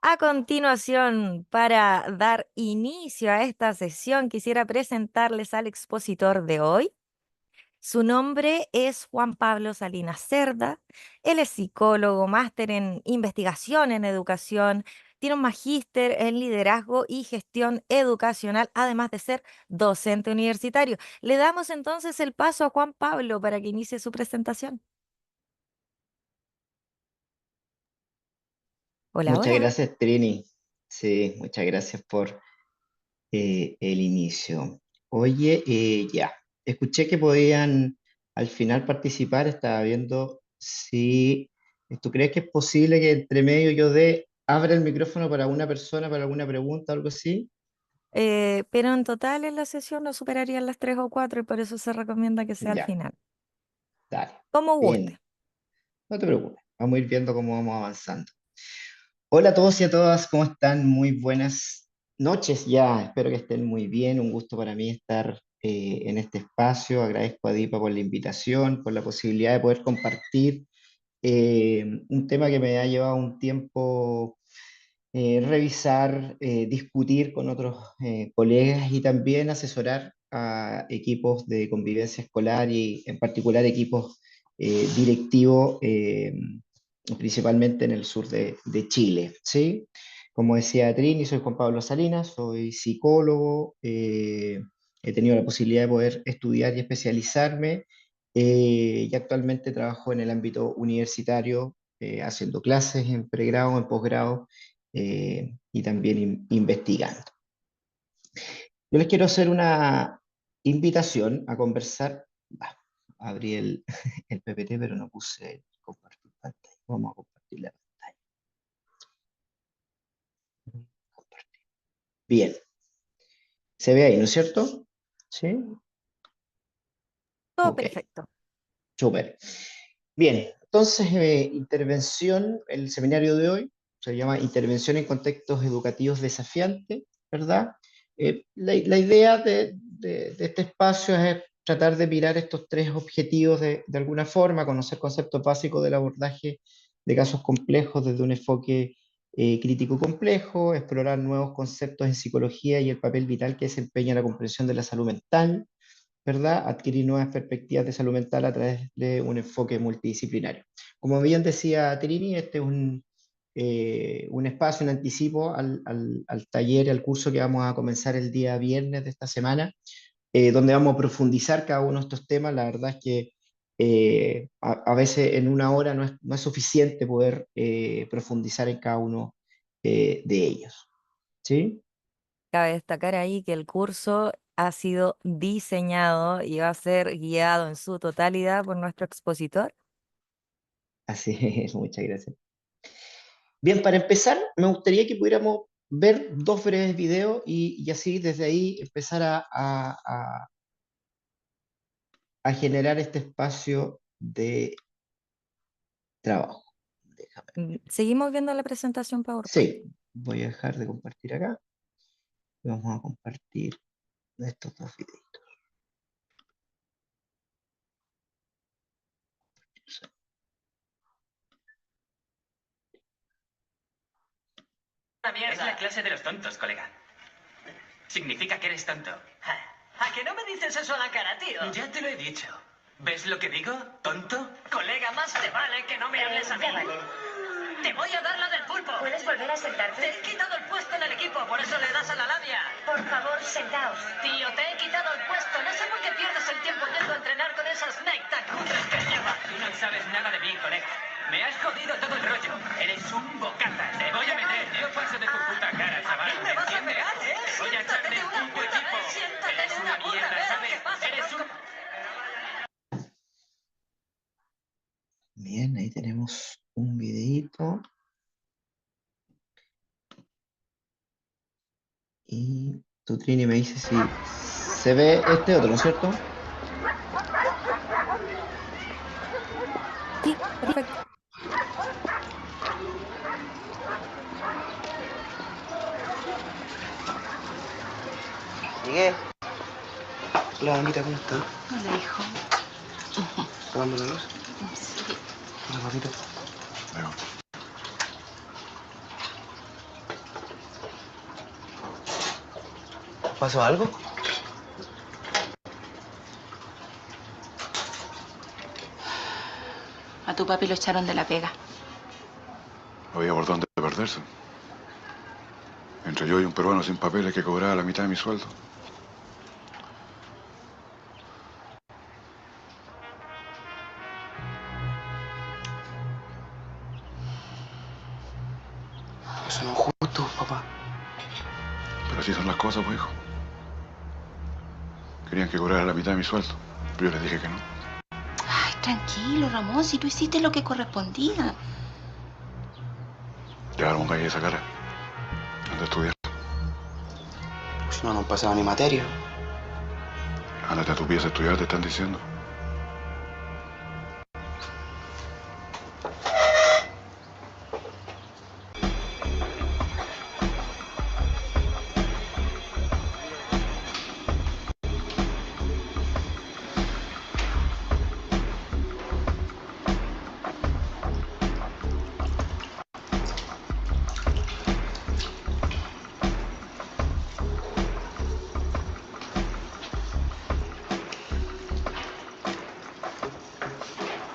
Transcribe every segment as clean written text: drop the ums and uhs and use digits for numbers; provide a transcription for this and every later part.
A continuación, para dar inicio a esta sesión, quisiera presentarles al expositor de hoy. Su nombre es Juan Pablo Salinas Cerda. Él es psicólogo, máster en investigación en educación, tiene un magíster en liderazgo y gestión educacional, además de ser docente universitario. Le damos entonces el paso a Juan Pablo para que inicie su presentación. Hola, Muchas hola. gracias, Trini. Sí, muchas gracias por el inicio. Oye, ya, escuché que podían al final participar, estaba viendo si tú crees que es posible que entre medio abra el micrófono para una persona, para alguna pregunta o algo así. Pero en total en la sesión no superarían las 3 o 4 y por eso se recomienda que sea al Ya, final. dale. Como guste. Bien, no te preocupes, vamos a ir viendo cómo vamos avanzando. Hola a todos y a todas, ¿cómo están? Muy buenas noches ya, espero que estén muy bien. Un gusto para mí estar en este espacio. Agradezco a Dipa por la invitación, por la posibilidad de poder compartir un tema que me ha llevado un tiempo revisar, discutir con otros colegas y también asesorar a equipos de convivencia escolar y en particular equipos directivos, principalmente en el sur de Chile, ¿sí? Como decía Trini, soy Juan Pablo Salinas, soy psicólogo, he tenido la posibilidad de poder estudiar y especializarme y actualmente trabajo en el ámbito universitario, haciendo clases en pregrado, en posgrado y también investigando. Yo les quiero hacer una invitación a conversar. Abrí el PPT, pero no puse compartir pantalla. Vamos a compartir la pantalla. Compartir. Bien, se ve ahí, ¿no es cierto? Sí, Todo ok, perfecto. súper. Bien, entonces, el seminario de hoy se llama Intervención en contextos educativos desafiantes, ¿verdad? La idea de este espacio es tratar de mirar estos tres objetivos de alguna forma, conocer conceptos básicos del abordaje de casos complejos desde un enfoque crítico complejo, explorar nuevos conceptos en psicología y el papel vital que desempeña la comprensión de la salud mental, ¿verdad? Adquirir nuevas perspectivas de salud mental a través de un enfoque multidisciplinario. Como bien decía Trini, este es un espacio, un anticipo al taller, al curso que vamos a comenzar el día viernes de esta semana, donde vamos a profundizar cada uno de estos temas. La verdad es que a veces en una hora no es suficiente poder profundizar en cada uno de ellos. ¿Sí? Cabe destacar ahí que el curso ha sido diseñado y va a ser guiado en su totalidad por nuestro expositor. Así es, muchas gracias. Bien, para empezar, me gustaría que pudiéramos ver dos breves videos y así desde ahí empezar a generar este espacio de trabajo. Déjame. Seguimos viendo la presentación PowerPoint. Sí, voy a dejar de compartir acá y vamos a compartir estos dos videos. Es la clase de los tontos, colega. Significa que eres tonto. ¿A que no me dices eso a la cara, tío? Ya te lo he dicho. ¿Ves lo que digo? ¿Tonto? Colega, más te vale que no me hables a mí. Ya vale. Te voy a dar la del pulpo. ¿Puedes volver a sentarte? Te he quitado el puesto en el equipo, por eso le das a la labia. Por favor, sentaos. Tío, te he quitado el puesto. No sé por qué pierdes el tiempo yendo a entrenar con esas Nike tan cutres que llevas. Tú no sabes nada de mí, colega. Me has jodido todo el rollo. Eres un bocata. Te voy a meter. Yo paso de tu puta cara, chaval. ¿A mí me vas a entiendes? pegar, eh? Te voy a echar Siéntate del de una puto puta equipo. vez. Siéntate Eres de una una puta mierda, vez. ¿sabes? ¿Qué pasa, Eres tronco? un... Bien, ahí tenemos un videito y tu Trini me dice si se ve este otro, ¿no es cierto? Sí, perfecto. Llegué. Hola, mamita, ¿cómo estás? Hola, hijo. ¿Apagando la luz? Sí. Hola, papito. ¿Pasó algo? A tu papi lo echaron de la pega. Había por dónde perderse. Entre yo y un peruano sin papeles que cobraba la mitad de mi sueldo. Eso no es justo, papá. Pero así son las cosas, pues, hijo. Querían que cobrara la mitad de mi sueldo, pero yo les dije que no. Ay, tranquilo, Ramón, si tú hiciste lo que correspondía. Ya no pongáis esa cara. Anda a estudiar. Si no, no han pasado ni materia. Ándate a tu pieza a estudiar, te están diciendo.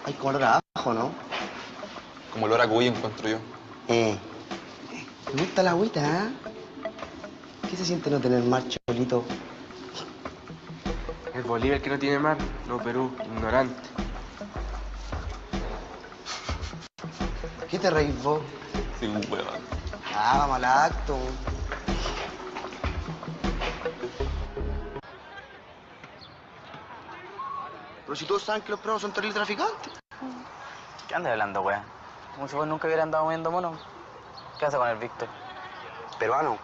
Hay como olor a ajo, ¿no? Como olor a cuy encuentro yo. Me gusta la agüita, ¿eh? ¿Qué se siente no tener mar, Cholito? Es Bolivia el que no tiene mar, no Perú, ignorante. ¿Qué te reís vos? Sí, un huevón. Ah, vamos al acto. Pero si todos saben que los perros son terribles traficantes. ¿Qué andas hablando, weón? Como si vos nunca hubieras andado moviendo mono. ¿Qué haces con el Víctor? Peruano.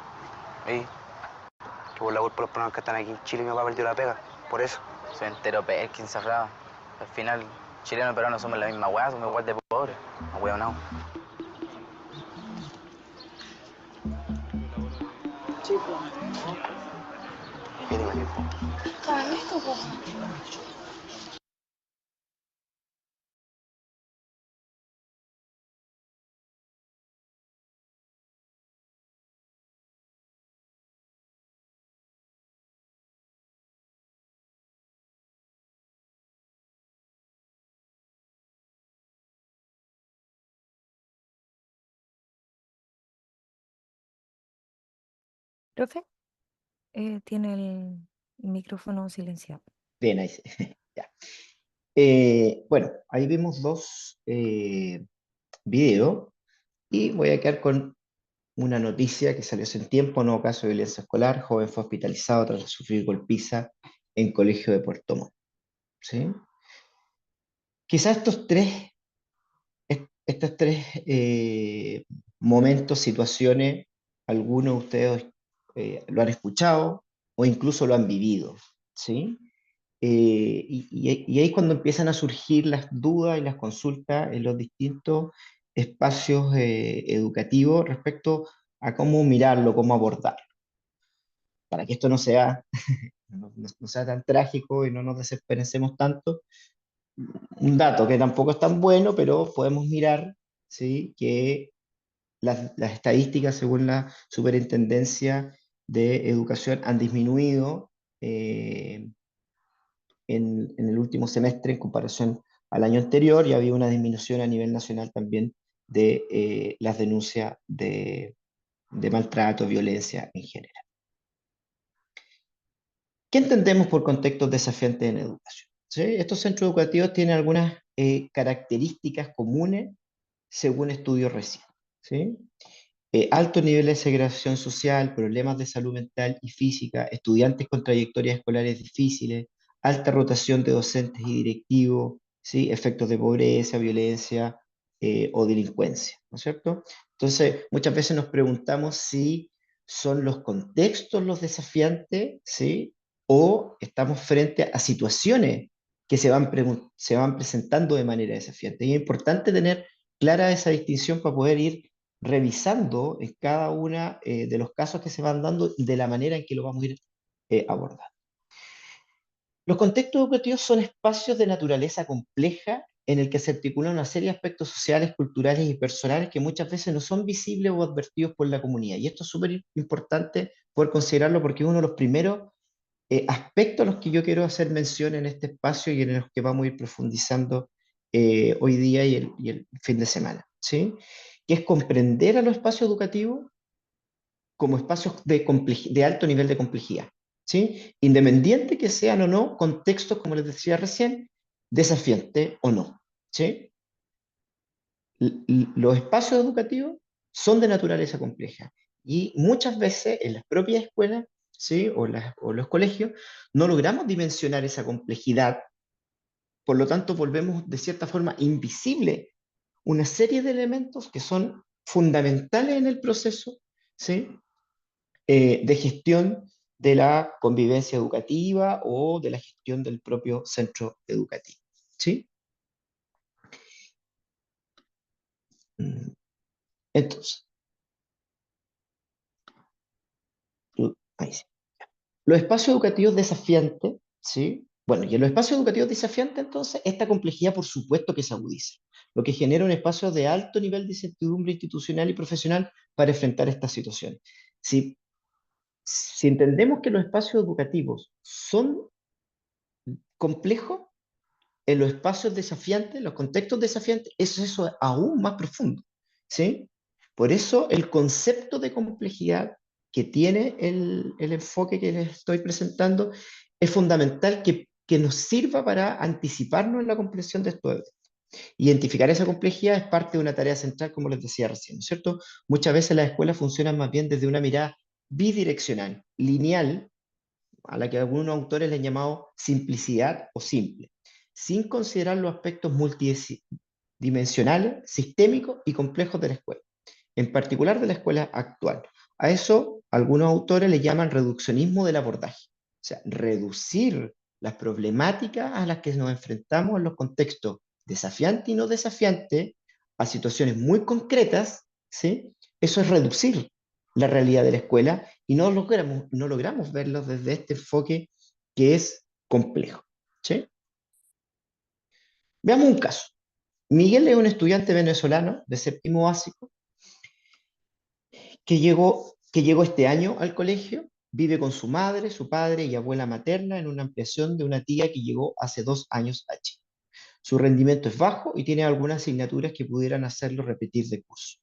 ¿Y? Que por la culpa de los peruanos que están aquí en Chile mi papá perdió la pega. Por eso. Soy entero Perkin cerrado. Al final, chileno y peruano somos la misma weá, somos igual de pobres. No, weón, no. ¿Qué digo yo? Profe, tiene el micrófono silenciado. Bien, ahí sí. Ya. Bueno, ahí vimos dos videos y voy a quedar con una noticia que salió hace un tiempo: nuevo caso de violencia escolar, joven fue hospitalizado tras sufrir golpiza en colegio de Puerto Montt. ¿Sí? Quizás estos tres momentos, situaciones, algunos de ustedes lo han escuchado o incluso lo han vivido, ¿sí? Y ahí es cuando empiezan a surgir las dudas y las consultas en los distintos espacios educativos respecto a cómo mirarlo, cómo abordarlo, para que esto no sea, no sea tan trágico y no nos desesperemos tanto. Un dato que tampoco es tan bueno, pero podemos mirar, ¿sí?, que las estadísticas según la Superintendencia de Educación han disminuido en el último semestre en comparación al año anterior, y había una disminución a nivel nacional también de las denuncias de maltrato, violencia en general. ¿Qué entendemos por contextos desafiantes en educación? ¿Sí? Estos centros educativos tienen algunas características comunes según estudios recientes. ¿Sí? Altos niveles de segregación social, problemas de salud mental y física, estudiantes con trayectorias escolares difíciles, alta rotación de docentes y directivos, ¿sí?, efectos de pobreza, violencia o delincuencia, ¿no es cierto? Entonces, muchas veces nos preguntamos si son los contextos los desafiantes, ¿sí?, o estamos frente a situaciones que se van presentando de manera desafiante. Y es importante tener clara esa distinción para poder ir revisando en cada uno de los casos que se van dando de la manera en que lo vamos a ir abordando. Los contextos educativos son espacios de naturaleza compleja en el que se articulan una serie de aspectos sociales, culturales y personales que muchas veces no son visibles o advertidos por la comunidad. Y esto es súper importante poder considerarlo porque es uno de los primeros aspectos a los que yo quiero hacer mención en este espacio y en los que vamos a ir profundizando hoy día y el fin de semana, ¿sí? Que es comprender a los espacios educativos como espacios de alto nivel de complejidad, ¿sí? Independiente que sean o no contextos, como les decía recién, desafiantes o no, ¿sí? Los espacios educativos son de naturaleza compleja y muchas veces en las propias escuelas, ¿sí? O los colegios, no logramos dimensionar esa complejidad, por lo tanto volvemos de cierta forma invisible una serie de elementos que son fundamentales en el proceso, ¿sí? De gestión de la convivencia educativa o de la gestión del propio centro educativo, ¿sí? Entonces, ahí sí. Los espacios educativos desafiantes, ¿sí? Bueno, y en los espacios educativos desafiantes, entonces, esta complejidad, por supuesto que se agudiza, lo que genera un espacio de alto nivel de incertidumbre institucional y profesional para enfrentar estas situaciones. Si entendemos que los espacios educativos son complejos, en los espacios desafiantes, los contextos desafiantes, eso es aún más profundo, ¿sí? Por eso el concepto de complejidad que tiene el enfoque que les estoy presentando es fundamental que nos sirva para anticiparnos en la comprensión de estos eventos. Identificar esa complejidad es parte de una tarea central, como les decía recién, ¿no es cierto? Muchas veces las escuelas funcionan más bien desde una mirada bidireccional, lineal, a la que algunos autores le han llamado simplicidad o simple, sin considerar los aspectos multidimensionales, sistémicos y complejos de la escuela, en particular de la escuela actual. A eso algunos autores le llaman reduccionismo del abordaje, o sea, reducir las problemáticas a las que nos enfrentamos en los contextos desafiantes y no desafiantes a situaciones muy concretas, ¿sí? Eso es reducir la realidad de la escuela y no logramos verlo desde este enfoque que es complejo, ¿sí? Veamos un caso. Miguel es un estudiante venezolano de séptimo básico que llegó este año al colegio, vive con su madre, su padre y abuela materna en una ampliación de una tía que llegó hace 2 años a Chile. Su rendimiento es bajo y tiene algunas asignaturas que pudieran hacerlo repetir de curso.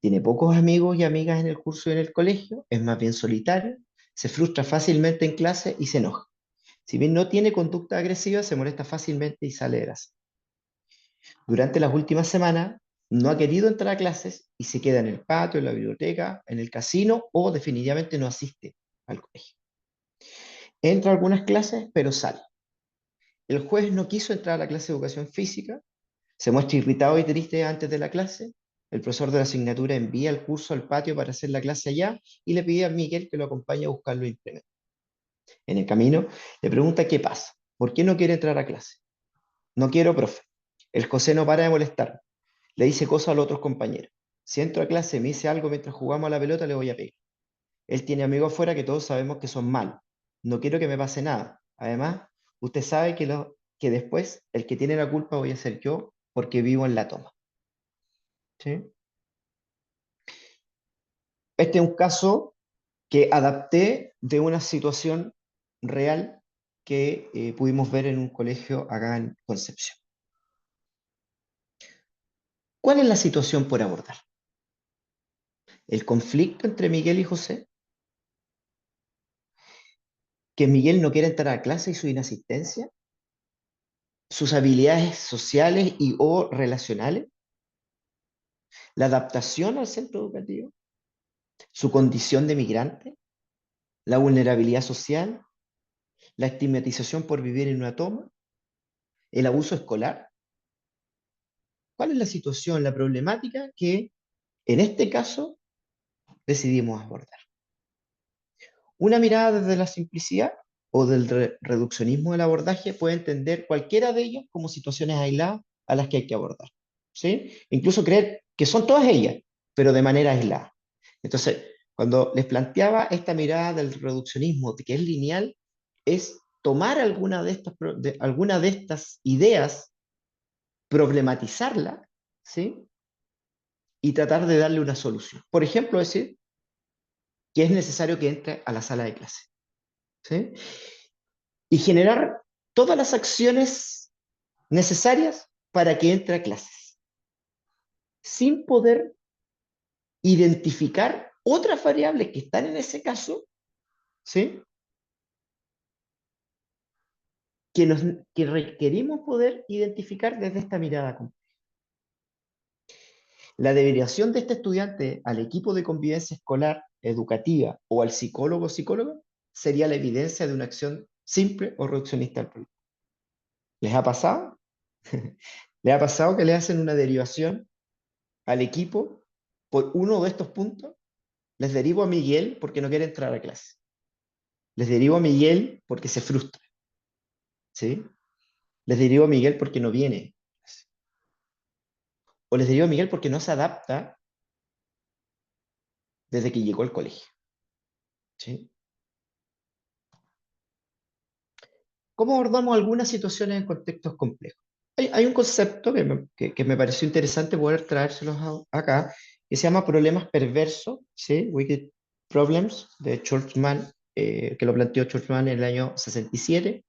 Tiene pocos amigos y amigas en el curso y en el colegio, es más bien solitario, se frustra fácilmente en clase y se enoja. Si bien no tiene conducta agresiva, se molesta fácilmente y sale de la sala. Durante las últimas semanas no ha querido entrar a clases y se queda en el patio, en la biblioteca, en el casino o definitivamente no asiste al colegio. Entra a algunas clases, pero sale. El jueves no quiso entrar a la clase de educación física, se muestra irritado y triste antes de la clase. El profesor de la asignatura envía el curso al patio para hacer la clase allá y le pide a Miguel que lo acompañe a buscar los implementos. En el camino le pregunta qué pasa, por qué no quiere entrar a clase. No quiero, profe. El José no para de molestar. Le dice cosas a los otros compañeros. Si entro a clase y me dice algo mientras jugamos a la pelota, le voy a pegar. Él tiene amigos afuera que todos sabemos que son malos. No quiero que me pase nada. Además, usted sabe que después el que tiene la culpa voy a ser yo porque vivo en la toma. ¿Sí? Este es un caso que adapté de una situación real que pudimos ver en un colegio acá en Concepción. ¿Cuál es la situación por abordar? El conflicto entre Miguel y José, que Miguel no quiere entrar a clase y su inasistencia, sus habilidades sociales y o relacionales, la adaptación al centro educativo, su condición de migrante, la vulnerabilidad social, la estigmatización por vivir en una toma, el abuso escolar. ¿Cuál es la situación, la problemática que en este caso decidimos abordar? Una mirada desde la simplicidad o del reduccionismo del abordaje puede entender cualquiera de ellos como situaciones aisladas a las que hay que abordar, ¿sí? Incluso creer que son todas ellas, pero de manera aislada. Entonces, cuando les planteaba esta mirada del reduccionismo, que es lineal, es tomar alguna de estas ideas problematizarla, ¿sí? Y tratar de darle una solución. Por ejemplo, decir que es necesario que entre a la sala de clase, ¿sí? Y generar todas las acciones necesarias para que entre a clases, sin poder identificar otras variables que están en ese caso, ¿sí? Que requerimos poder identificar desde esta mirada compleja. La derivación de este estudiante al equipo de convivencia escolar, educativa o al psicólogo o psicóloga sería la evidencia de una acción simple o reduccionista del problema. ¿Les ha pasado? ¿Les ha pasado que le hacen una derivación al equipo por uno de estos puntos? Les derivo a Miguel porque no quiere entrar a clase. Les derivo a Miguel porque se frustra, ¿sí? Les derivo a Miguel porque no viene. O les derivo a Miguel porque no se adapta desde que llegó al colegio, ¿sí? ¿Cómo abordamos algunas situaciones en contextos complejos? Hay un concepto que me pareció interesante poder traérselos acá, que se llama problemas perversos, ¿sí? Wicked Problems, de Schwarzman, que lo planteó Schwarzman en el año 67,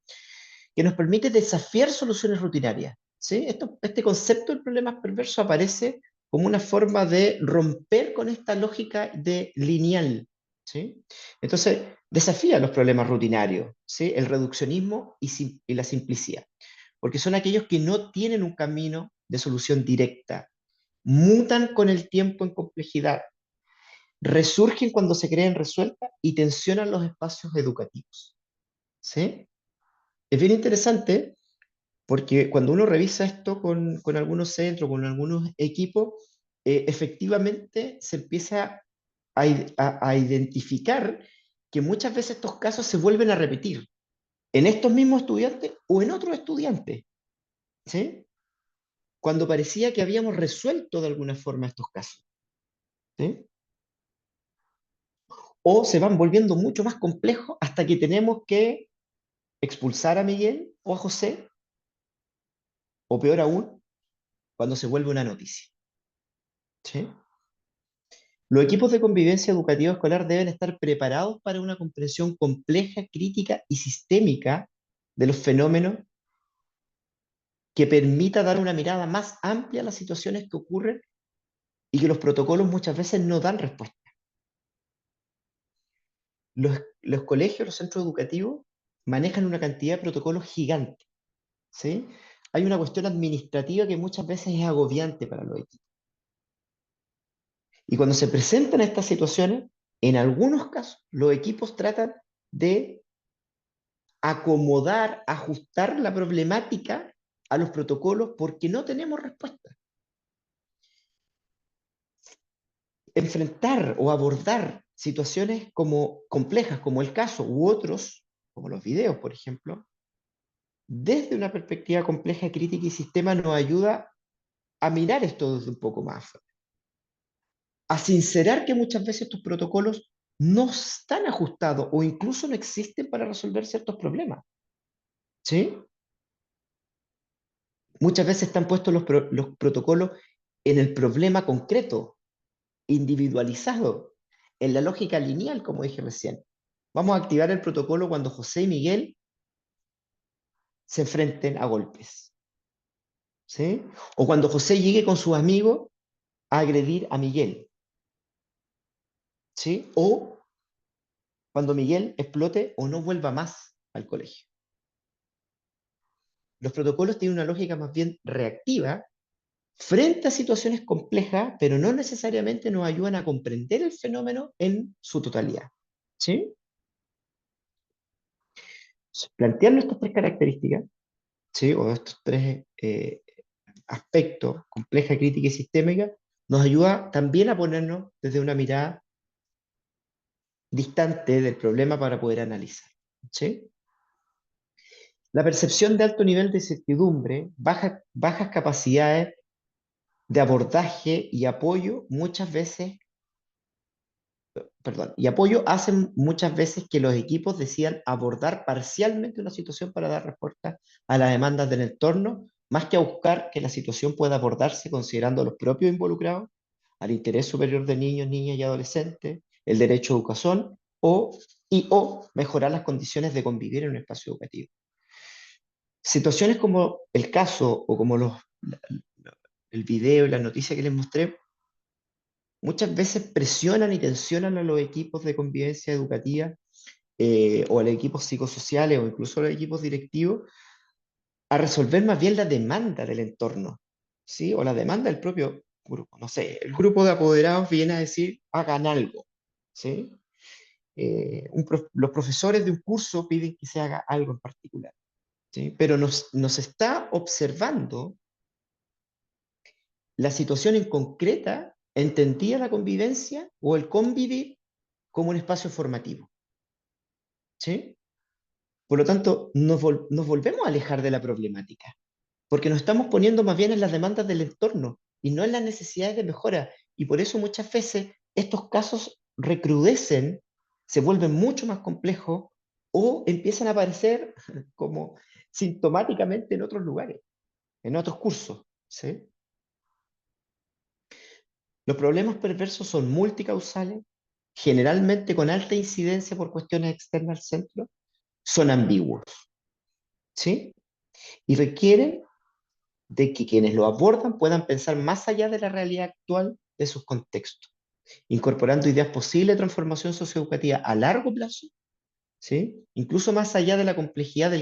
que nos permite desafiar soluciones rutinarias, ¿sí? Este concepto de problemas perversos aparece como una forma de romper con esta lógica de lineal, ¿sí? Entonces, desafía los problemas rutinarios, ¿sí? El reduccionismo y la simplicidad, porque son aquellos que no tienen un camino de solución directa, mutan con el tiempo en complejidad, resurgen cuando se creen resueltas y tensionan los espacios educativos, ¿sí? Es bien interesante porque cuando uno revisa esto con algunos centros, con algunos equipos, efectivamente se empieza a identificar que muchas veces estos casos se vuelven a repetir en estos mismos estudiantes o en otros estudiantes, ¿sí? Cuando parecía que habíamos resuelto de alguna forma estos casos, ¿sí? O se van volviendo mucho más complejos hasta que tenemos que expulsar a Miguel o a José, o peor aún, cuando se vuelve una noticia, ¿sí? Los equipos de convivencia educativa escolar deben estar preparados para una comprensión compleja, crítica y sistémica de los fenómenos que permita dar una mirada más amplia a las situaciones que ocurren y que los protocolos muchas veces no dan respuesta. Los colegios, los centros educativos manejan una cantidad de protocolos gigante, ¿sí? Hay una cuestión administrativa que muchas veces es agobiante para los equipos. Y cuando se presentan estas situaciones, en algunos casos, los equipos tratan de acomodar, ajustar la problemática a los protocolos porque no tenemos respuesta. Enfrentar o abordar situaciones como complejas, como el caso, u otros, como los videos, por ejemplo, desde una perspectiva compleja, crítica y sistema, nos ayuda a mirar esto desde un poco más afuera. A sincerar que muchas veces estos protocolos no están ajustados o incluso no existen para resolver ciertos problemas. ¿Sí? Muchas veces están puestos los protocolos en el problema concreto, individualizado, en la lógica lineal, como dije recién. Vamos a activar el protocolo cuando José y Miguel se enfrenten a golpes, ¿sí? O cuando José llegue con sus amigos a agredir a Miguel, ¿sí? O cuando Miguel explote o no vuelva más al colegio. Los protocolos tienen una lógica más bien reactiva frente a situaciones complejas, pero no necesariamente nos ayudan a comprender el fenómeno en su totalidad. ¿Sí? Planteando estas tres características, ¿sí? O estos tres aspectos, compleja, crítica y sistémica, nos ayuda también a ponernos desde una mirada distante del problema para poder analizar. ¿Sí? La percepción de alto nivel de incertidumbre, bajas capacidades de abordaje y apoyo muchas veces, perdón, y apoyo hacen muchas veces que los equipos decidan abordar parcialmente una situación para dar respuesta a las demandas del entorno más que a buscar que la situación pueda abordarse considerando a los propios involucrados, al interés superior de niños, niñas y adolescentes, el derecho a educación o mejorar las condiciones de convivir en un espacio educativo. Situaciones como el caso o como el video y la noticia que les mostré, muchas veces presionan y tensionan a los equipos de convivencia educativa o a los equipos psicosociales o incluso a los equipos directivos a resolver más bien la demanda del entorno, ¿sí? O la demanda del propio grupo. No sé, el grupo de apoderados viene a decir, hagan algo, ¿sí? Los profesores de un curso piden que se haga algo en particular, ¿sí? Pero nos está observando la situación en concreta, entendía la convivencia o el convivir como un espacio formativo, ¿sí? Por lo tanto, nos volvemos a alejar de la problemática, porque nos estamos poniendo más bien en las demandas del entorno y no en las necesidades de mejora. Y por eso muchas veces estos casos recrudecen, se vuelven mucho más complejos o empiezan a aparecer como sintomáticamente en otros lugares, en otros cursos, ¿sí? Los problemas perversos son multicausales, generalmente con alta incidencia por cuestiones externas al centro, son ambiguos, ¿sí? Y requieren de que quienes lo abordan puedan pensar más allá de la realidad actual de sus contextos, incorporando ideas posibles de transformación socioeducativa a largo plazo, ¿sí? Incluso más allá de la complejidad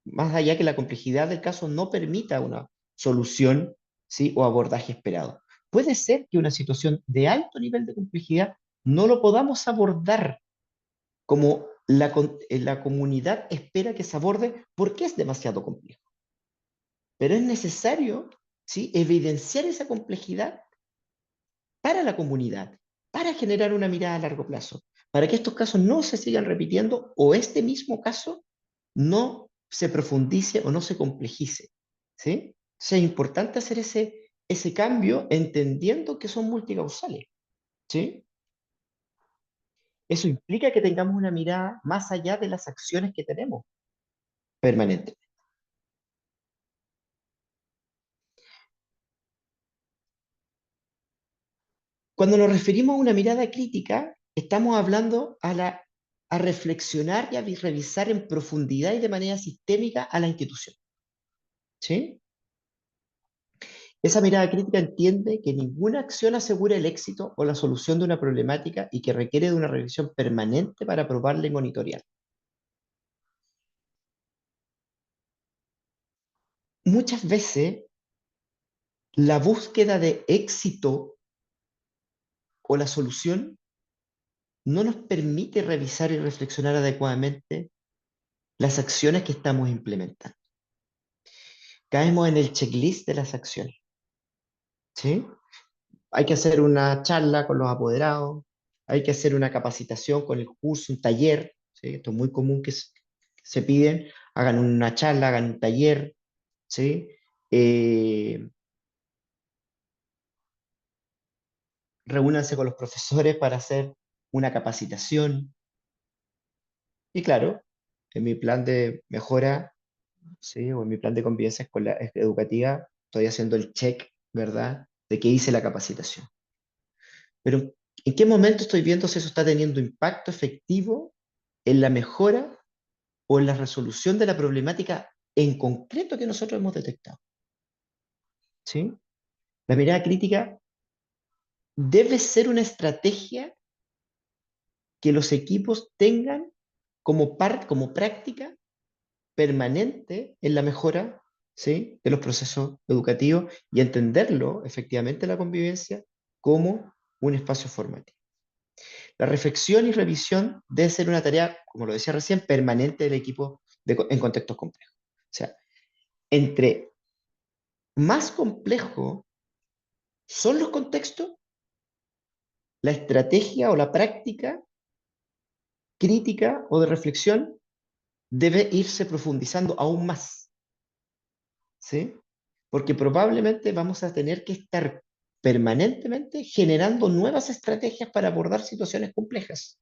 más allá que la complejidad del caso no permita una solución, ¿sí? O abordaje esperado. Puede ser que una situación de alto nivel de complejidad no lo podamos abordar como la comunidad espera que se aborde porque es demasiado complejo. Pero es necesario, ¿sí? Evidenciar esa complejidad para la comunidad, para generar una mirada a largo plazo, para que estos casos no se sigan repitiendo o este mismo caso no se profundice o no se complejice, ¿sí? O sea, es importante hacer ese cambio entendiendo que son multicausales, ¿sí? Eso implica que tengamos una mirada más allá de las acciones que tenemos permanentemente. Cuando nos referimos a una mirada crítica, estamos hablando a reflexionar y a revisar en profundidad y de manera sistémica a la institución, ¿sí? Esa mirada crítica entiende que ninguna acción asegura el éxito o la solución de una problemática y que requiere de una revisión permanente para probarla y monitorear. Muchas veces, la búsqueda de éxito o la solución no nos permite revisar y reflexionar adecuadamente las acciones que estamos implementando. Caemos en el checklist de las acciones, ¿sí? Hay que hacer una charla con los apoderados, hay que hacer una capacitación con el curso, un taller, ¿sí? Esto es muy común que se piden, hagan una charla, hagan un taller, ¿sí? Reúnanse con los profesores para hacer una capacitación. Y claro, en mi plan de mejora, ¿sí? O en mi plan de convivencia educativa, estoy haciendo el check, ¿verdad? De que hice la capacitación. Pero, ¿en qué momento estoy viendo si eso está teniendo impacto efectivo en la mejora o en la resolución de la problemática en concreto que nosotros hemos detectado? ¿Sí? La mirada crítica debe ser una estrategia que los equipos tengan como práctica permanente en la mejora, ¿sí? De los procesos educativos y entenderlo efectivamente la convivencia como un espacio formativo. La reflexión y revisión debe ser una tarea, como lo decía recién, permanente del equipo en contextos complejos. O sea, entre más complejos son los contextos, la estrategia o la práctica crítica o de reflexión debe irse profundizando aún más, ¿sí? Porque probablemente vamos a tener que estar permanentemente generando nuevas estrategias para abordar situaciones complejas,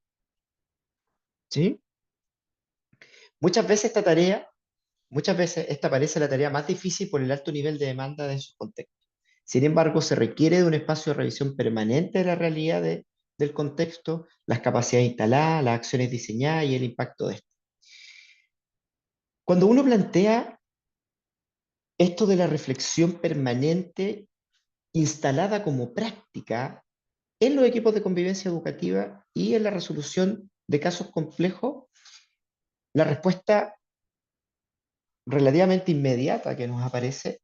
¿sí? Muchas veces esta tarea Muchas veces esta parece la tarea más difícil por el alto nivel de demanda de sus contextos. Sin embargo, se requiere de un espacio de revisión permanente de la realidad del contexto, las capacidades instaladas, las acciones diseñadas y el impacto de esto. Cuando uno plantea esto de la reflexión permanente instalada como práctica en los equipos de convivencia educativa y en la resolución de casos complejos, la respuesta relativamente inmediata que nos aparece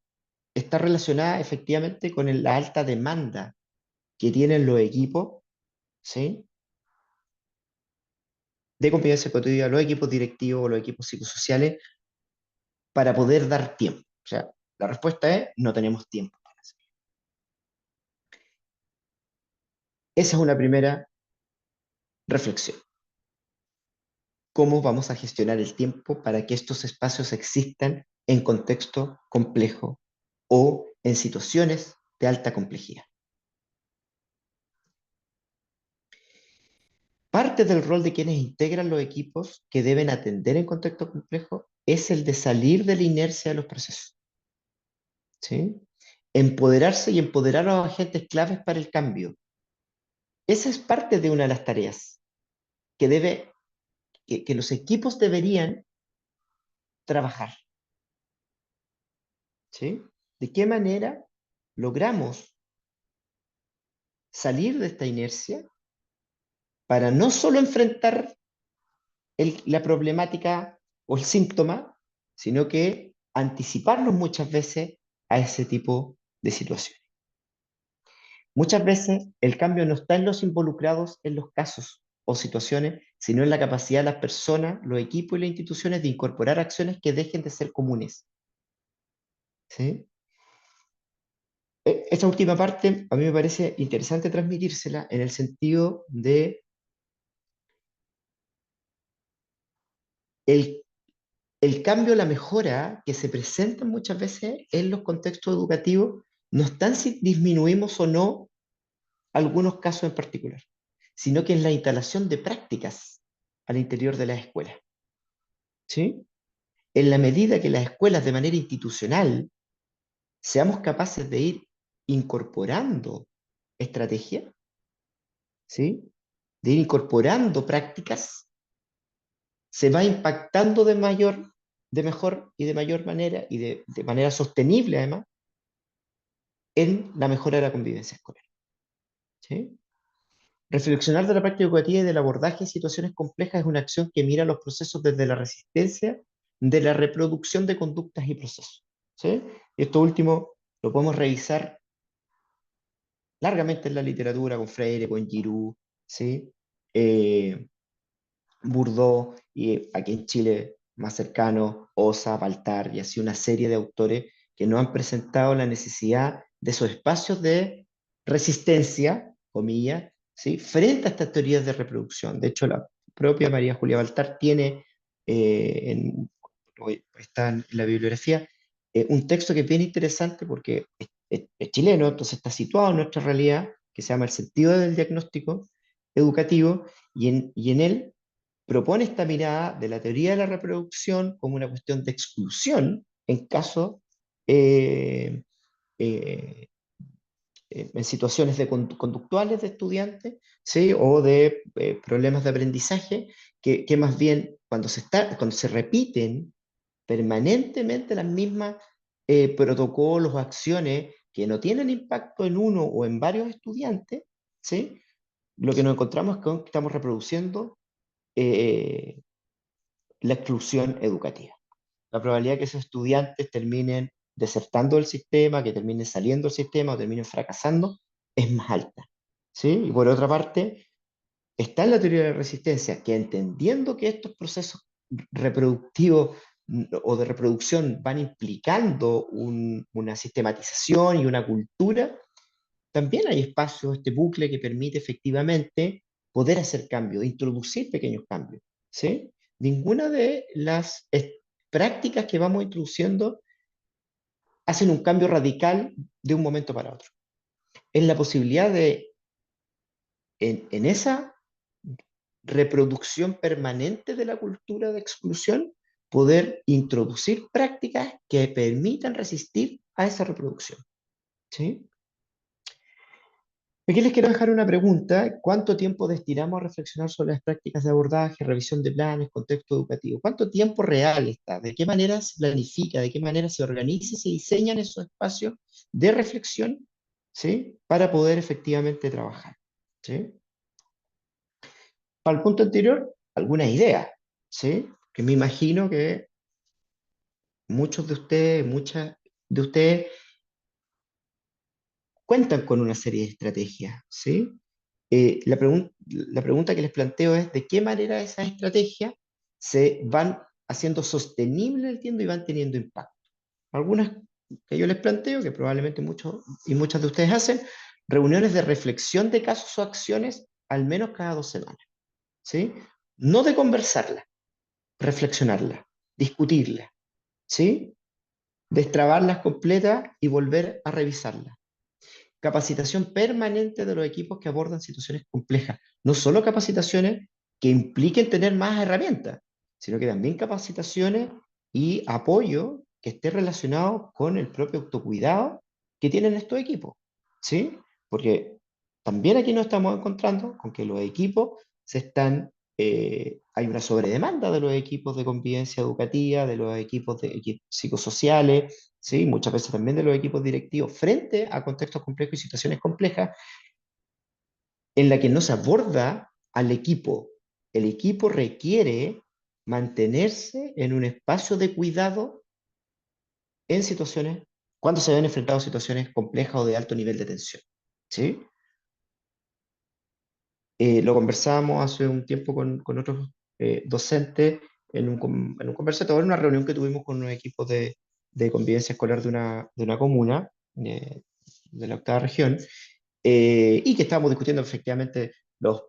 está relacionada efectivamente con la alta demanda que tienen los equipos, ¿sí?, de convivencia cotidiana, los equipos directivos, los equipos psicosociales, para poder dar tiempo. O sea, la respuesta es: no tenemos tiempo para hacerlo. Esa es una primera reflexión. ¿Cómo vamos a gestionar el tiempo para que estos espacios existan en contexto complejo o en situaciones de alta complejidad? Parte del rol de quienes integran los equipos que deben atender en contexto complejo es el de salir de la inercia de los procesos, ¿sí? Empoderarse y empoderar a los agentes claves para el cambio. Esa es parte de una de las tareas que los equipos deberían trabajar, ¿sí? ¿De qué manera logramos salir de esta inercia para no solo enfrentar la problemática o el síntoma, sino que anticiparnos muchas veces a ese tipo de situaciones? Muchas veces el cambio no está en los involucrados en los casos o situaciones, sino en la capacidad de las personas, los equipos y las instituciones de incorporar acciones que dejen de ser comunes, ¿sí? Esta última parte a mí me parece interesante transmitírsela en el sentido de el cambio, la mejora que se presenta muchas veces en los contextos educativos no están si disminuimos o no algunos casos en particular, sino que es la instalación de prácticas al interior de las escuelas, ¿sí? En la medida que las escuelas de manera institucional seamos capaces de ir incorporando estrategias, ¿sí?, de ir incorporando prácticas, se va impactando de mejor y de mayor manera, y de manera sostenible además, en la mejora de la convivencia escolar, ¿sí? Reflexionar de la práctica educativa y del abordaje de situaciones complejas es una acción que mira los procesos desde la resistencia de la reproducción de conductas y procesos, ¿sí? Y esto último lo podemos revisar largamente en la literatura con Freire, con Giroux, ¿sí? Bourdieu, y aquí en Chile más cercano, Osa, Baltar, y así una serie de autores que nos han presentado la necesidad de esos espacios de resistencia, comillas, ¿sí?, frente a estas teorías de reproducción. De hecho, la propia María Julia Baltar tiene, está en la bibliografía, un texto que es bien interesante porque es chileno, entonces está situado en nuestra realidad, que se llama El sentido del diagnóstico educativo, y en él propone esta mirada de la teoría de la reproducción como una cuestión de exclusión en casos, eh, eh, en situaciones conductuales de estudiantes, ¿sí?, o de problemas de aprendizaje, que más bien cuando se repiten permanentemente las mismas protocolos o acciones que no tienen impacto en uno o en varios estudiantes, ¿sí?, lo que nos encontramos es que estamos reproduciendo eh, la exclusión educativa. La probabilidad de que esos estudiantes terminen desertando del sistema, que terminen saliendo del sistema o terminen fracasando, es más alta, ¿sí? Y por otra parte, está en la teoría de la resistencia, que entendiendo que estos procesos reproductivos o de reproducción van implicando una sistematización y una cultura, también hay espacio, este bucle que permite efectivamente poder hacer cambios, introducir pequeños cambios, ¿sí? Ninguna de las prácticas que vamos introduciendo hacen un cambio radical de un momento para otro. Es la posibilidad de, en esa reproducción permanente de la cultura de exclusión, poder introducir prácticas que permitan resistir a esa reproducción. ¿Sí? Aquí les quiero dejar una pregunta. ¿Cuánto tiempo destinamos a reflexionar sobre las prácticas de abordaje, revisión de planes, contexto educativo? ¿Cuánto tiempo real está? ¿De qué manera se planifica? ¿De qué manera se organiza y se diseñan esos espacios de reflexión, ¿sí? Para poder efectivamente trabajar? ¿Sí? Para el punto anterior, alguna idea, ¿sí? Que me imagino que muchos de ustedes, muchas de ustedes cuentan con una serie de estrategias, ¿sí? La pregunta que les planteo es de qué manera esas estrategias se van haciendo sostenibles en el tiempo y van teniendo impacto. Algunas que yo les planteo, que probablemente muchos y muchas de ustedes hacen, reuniones de reflexión de casos o acciones al menos cada 2 semanas, ¿sí? No de conversarlas, reflexionarlas, discutirlas, ¿sí? Destrabarlas completas y volver a revisarlas. Capacitación permanente de los equipos que abordan situaciones complejas. No solo capacitaciones que impliquen tener más herramientas, sino que también capacitaciones y apoyo que esté relacionado con el propio autocuidado que tienen estos equipos. ¿Sí? Porque también aquí nos estamos encontrando con que los equipos hay una sobredemanda de los equipos de convivencia educativa, de los equipos psicosociales, ¿sí? Muchas veces también de los equipos directivos, frente a contextos complejos y situaciones complejas en la que no se aborda al equipo. El equipo requiere mantenerse en un espacio de cuidado en situaciones, cuando se ven enfrentados a situaciones complejas o de alto nivel de tensión. ¿Sí? Lo conversábamos hace un tiempo con otros docentes en un conversatorio, en una reunión que tuvimos con un equipo de convivencia escolar de una comuna, de la octava región, y que estábamos discutiendo efectivamente los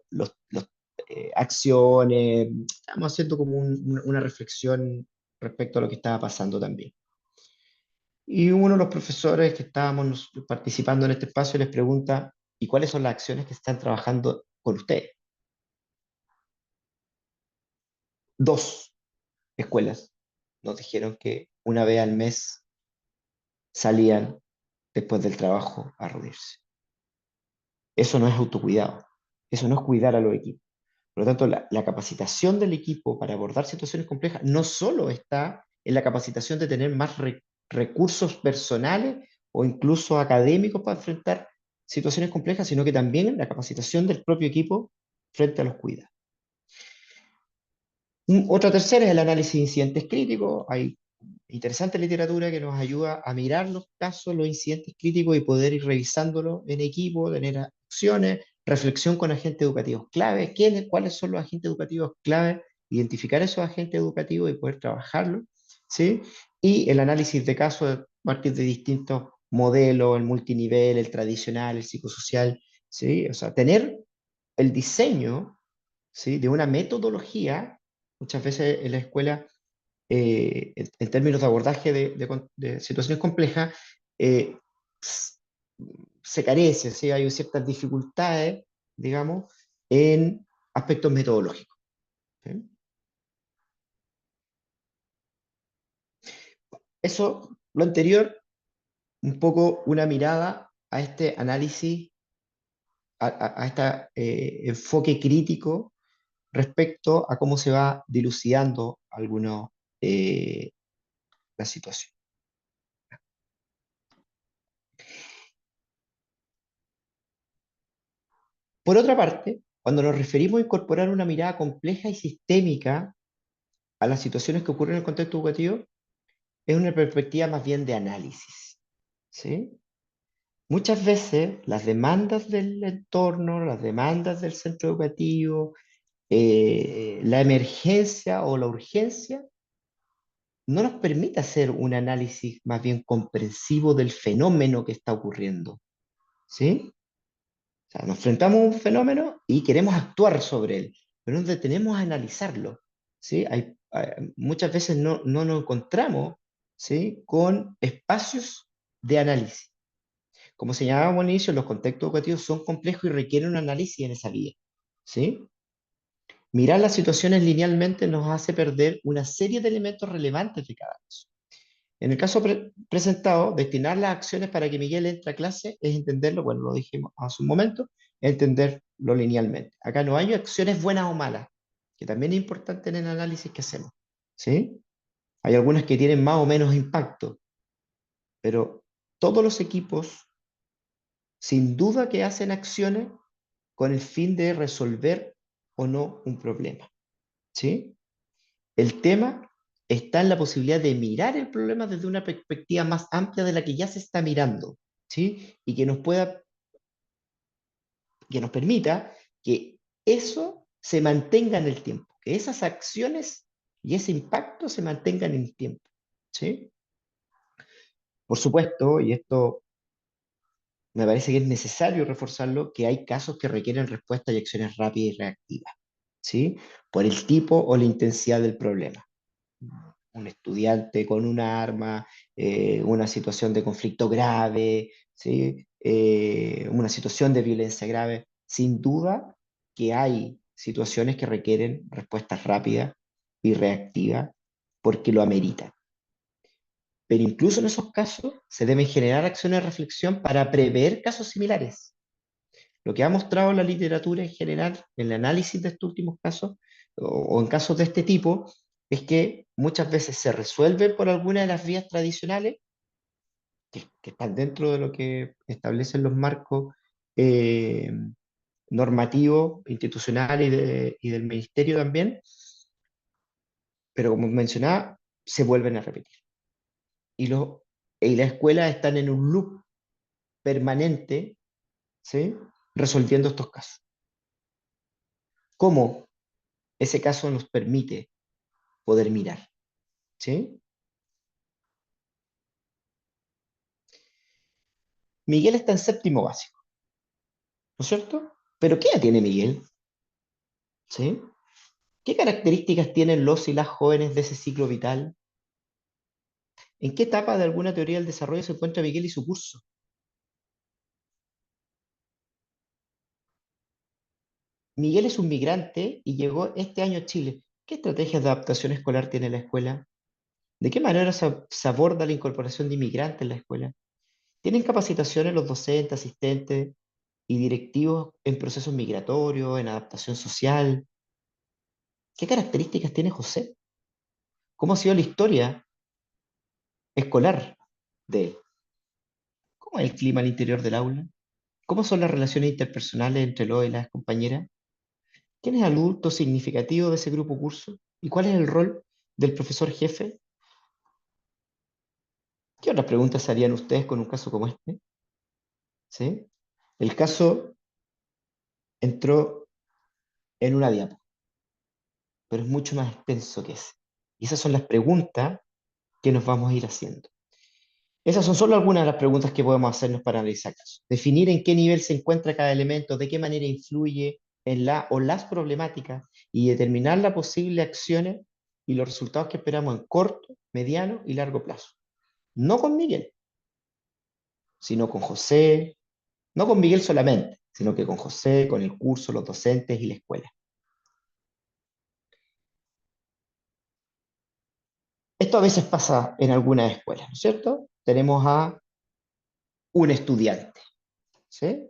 acciones, estábamos haciendo como una reflexión respecto a lo que estaba pasando también. Y uno de los profesores que estábamos participando en este espacio les pregunta, ¿y cuáles son las acciones que están trabajando con ustedes? 2 escuelas nos dijeron que una vez al mes salían después del trabajo a reunirse. Eso no es autocuidado, eso no es cuidar a los equipos. Por lo tanto, la capacitación del equipo para abordar situaciones complejas no solo está en la capacitación de tener más recursos personales o incluso académicos para enfrentar situaciones complejas, sino que también en la capacitación del propio equipo frente a los cuidados. Otra tercera es el análisis de incidentes críticos. Hay interesante literatura que nos ayuda a mirar los casos, los incidentes críticos y poder ir revisándolos en equipo, tener acciones, reflexión con agentes educativos clave, cuáles son los agentes educativos clave, identificar esos agentes educativos y poder trabajarlos, ¿sí? Y el análisis de casos a partir de distintos modelos, el multinivel, el tradicional, el psicosocial, ¿sí? O sea, tener el diseño, ¿sí? De una metodología, muchas veces en la escuela en términos de abordaje de situaciones complejas, eh, se carece, ¿sí? Hay ciertas dificultades, digamos, en aspectos metodológicos. ¿Sí? Eso, lo anterior, un poco una mirada a este análisis, a este enfoque crítico respecto a cómo se va dilucidando la situación. Por otra parte, cuando nos referimos a incorporar una mirada compleja y sistémica a las situaciones que ocurren en el contexto educativo, es una perspectiva más bien de análisis. ¿Sí? Muchas veces las demandas del entorno, las demandas del centro educativo, la emergencia o la urgencia, no nos permite hacer un análisis más bien comprensivo del fenómeno que está ocurriendo. ¿Sí? O sea, nos enfrentamos a un fenómeno y queremos actuar sobre él, pero nos detenemos a analizarlo. ¿Sí? Muchas veces no nos encontramos, ¿sí? Con espacios de análisis. Como señalábamos al inicio, los contextos educativos son complejos y requieren un análisis en esa vía. ¿Sí? Mirar las situaciones linealmente nos hace perder una serie de elementos relevantes de cada caso. En el caso presentado, destinar las acciones para que Miguel entre a clase es entenderlo, bueno, lo dijimos hace un momento, entenderlo linealmente. Acá no hay acciones buenas o malas, que también es importante en el análisis que hacemos. ¿Sí? Hay algunas que tienen más o menos impacto, pero todos los equipos, sin duda que hacen acciones con el fin de resolver o no un problema. ¿Sí? El tema está en la posibilidad de mirar el problema desde una perspectiva más amplia de la que ya se está mirando, ¿sí? Y que nos permita que eso se mantenga en el tiempo, que esas acciones y ese impacto se mantengan en el tiempo, ¿sí? Por supuesto, y esto me parece que es necesario reforzarlo, que hay casos que requieren respuestas y acciones rápidas y reactivas, ¿sí? Por el tipo o la intensidad del problema. Un estudiante con una arma, una situación de conflicto grave, ¿sí? Una situación de violencia grave. Sin duda que hay situaciones que requieren respuestas rápidas y reactivas porque lo ameritan. Pero incluso en esos casos se deben generar acciones de reflexión para prever casos similares. Lo que ha mostrado la literatura en general, en el análisis de estos últimos casos, o en casos de este tipo, es que muchas veces se resuelven por alguna de las vías tradicionales, que están dentro de lo que establecen los marcos eh, normativos, institucionales y del ministerio también, pero como mencionaba, se vuelven a repetir. Y, y las escuelas están en un loop permanente, ¿sí? Resolviendo estos casos. ¿Cómo ese caso nos permite poder mirar? ¿Sí? Miguel está en séptimo básico, ¿no es cierto? Pero ¿qué edad tiene Miguel? ¿Sí? ¿Qué características tienen los y las jóvenes de ese ciclo vital? ¿En qué etapa de alguna teoría del desarrollo se encuentra Miguel y su curso? Miguel es un migrante y llegó este año a Chile. ¿Qué estrategias de adaptación escolar tiene la escuela? ¿De qué manera se aborda la incorporación de inmigrantes en la escuela? ¿Tienen capacitaciones los docentes, asistentes y directivos en procesos migratorios, en adaptación social? ¿Qué características tiene José? ¿Cómo ha sido la historia escolar de él? ¿Cómo es el clima al interior del aula? ¿Cómo son las relaciones interpersonales entre los y las compañeras? ¿Quién es el adulto significativo de ese grupo curso? ¿Y cuál es el rol del profesor jefe? ¿Qué otras preguntas se harían ustedes con un caso como este? ¿Sí? El caso entró en una diapo, pero es mucho más extenso que ese. Y esas son las preguntas que nos vamos a ir haciendo. Esas son solo algunas de las preguntas que podemos hacernos para analizar casos. Definir en qué nivel se encuentra cada elemento, de qué manera influye en la o las problemáticas y determinar las posibles acciones y los resultados que esperamos en corto, mediano y largo plazo. No con Miguel, sino con José, no con Miguel solamente, sino que con José, con el curso, los docentes y la escuela. Esto a veces pasa en algunas escuelas, ¿no es cierto? Tenemos a un estudiante, ¿sí?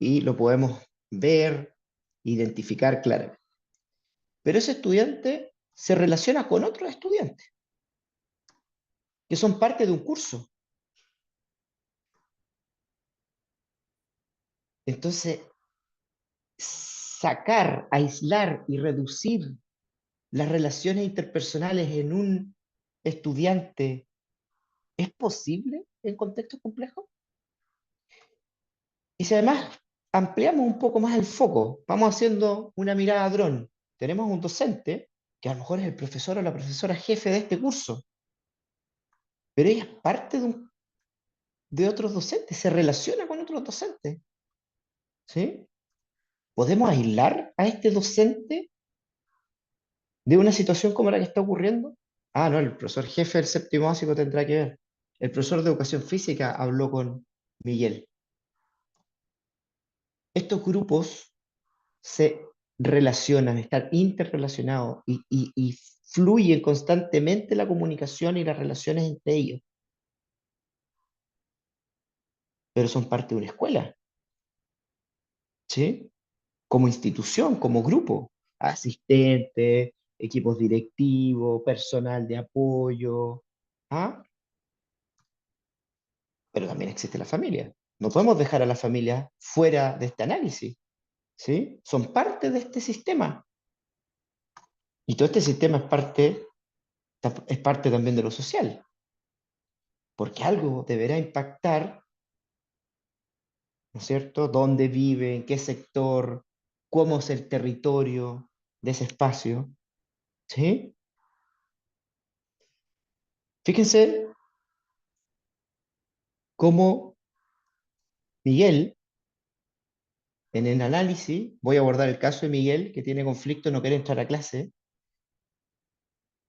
Y lo podemos ver, identificar claramente. Pero ese estudiante se relaciona con otros estudiantes que son parte de un curso. Entonces, sacar, aislar y reducir las relaciones interpersonales en un estudiante, ¿es posible en contextos complejos? Y si además ampliamos un poco más el foco, vamos haciendo una mirada a dron, tenemos un docente que a lo mejor es el profesor o la profesora jefe de este curso, pero ella es parte de otros docentes, se relaciona con otros docentes. ¿Sí? ¿Podemos aislar a este docente de una situación como la que está ocurriendo? Ah, no, el profesor jefe del séptimo básico tendrá que ver. El profesor de educación física habló con Miguel. Estos grupos se relacionan, están interrelacionados y fluye constantemente la comunicación y las relaciones entre ellos, pero son parte de una escuela, ¿sí? Como institución, como grupo, asistentes, equipos directivos, personal de apoyo, ¿ah? Pero también existe la familia. No podemos dejar a la familia fuera de este análisis, ¿sí? Son parte de este sistema. Y todo este sistema es parte también de lo social, porque algo deberá impactar, ¿no es cierto? ¿Dónde vive? ¿En qué sector? ¿Cómo es el territorio de ese espacio? ¿Sí? Fíjense cómo Miguel, en el análisis, voy a abordar el caso de Miguel, que tiene conflicto, no quiere entrar a clase,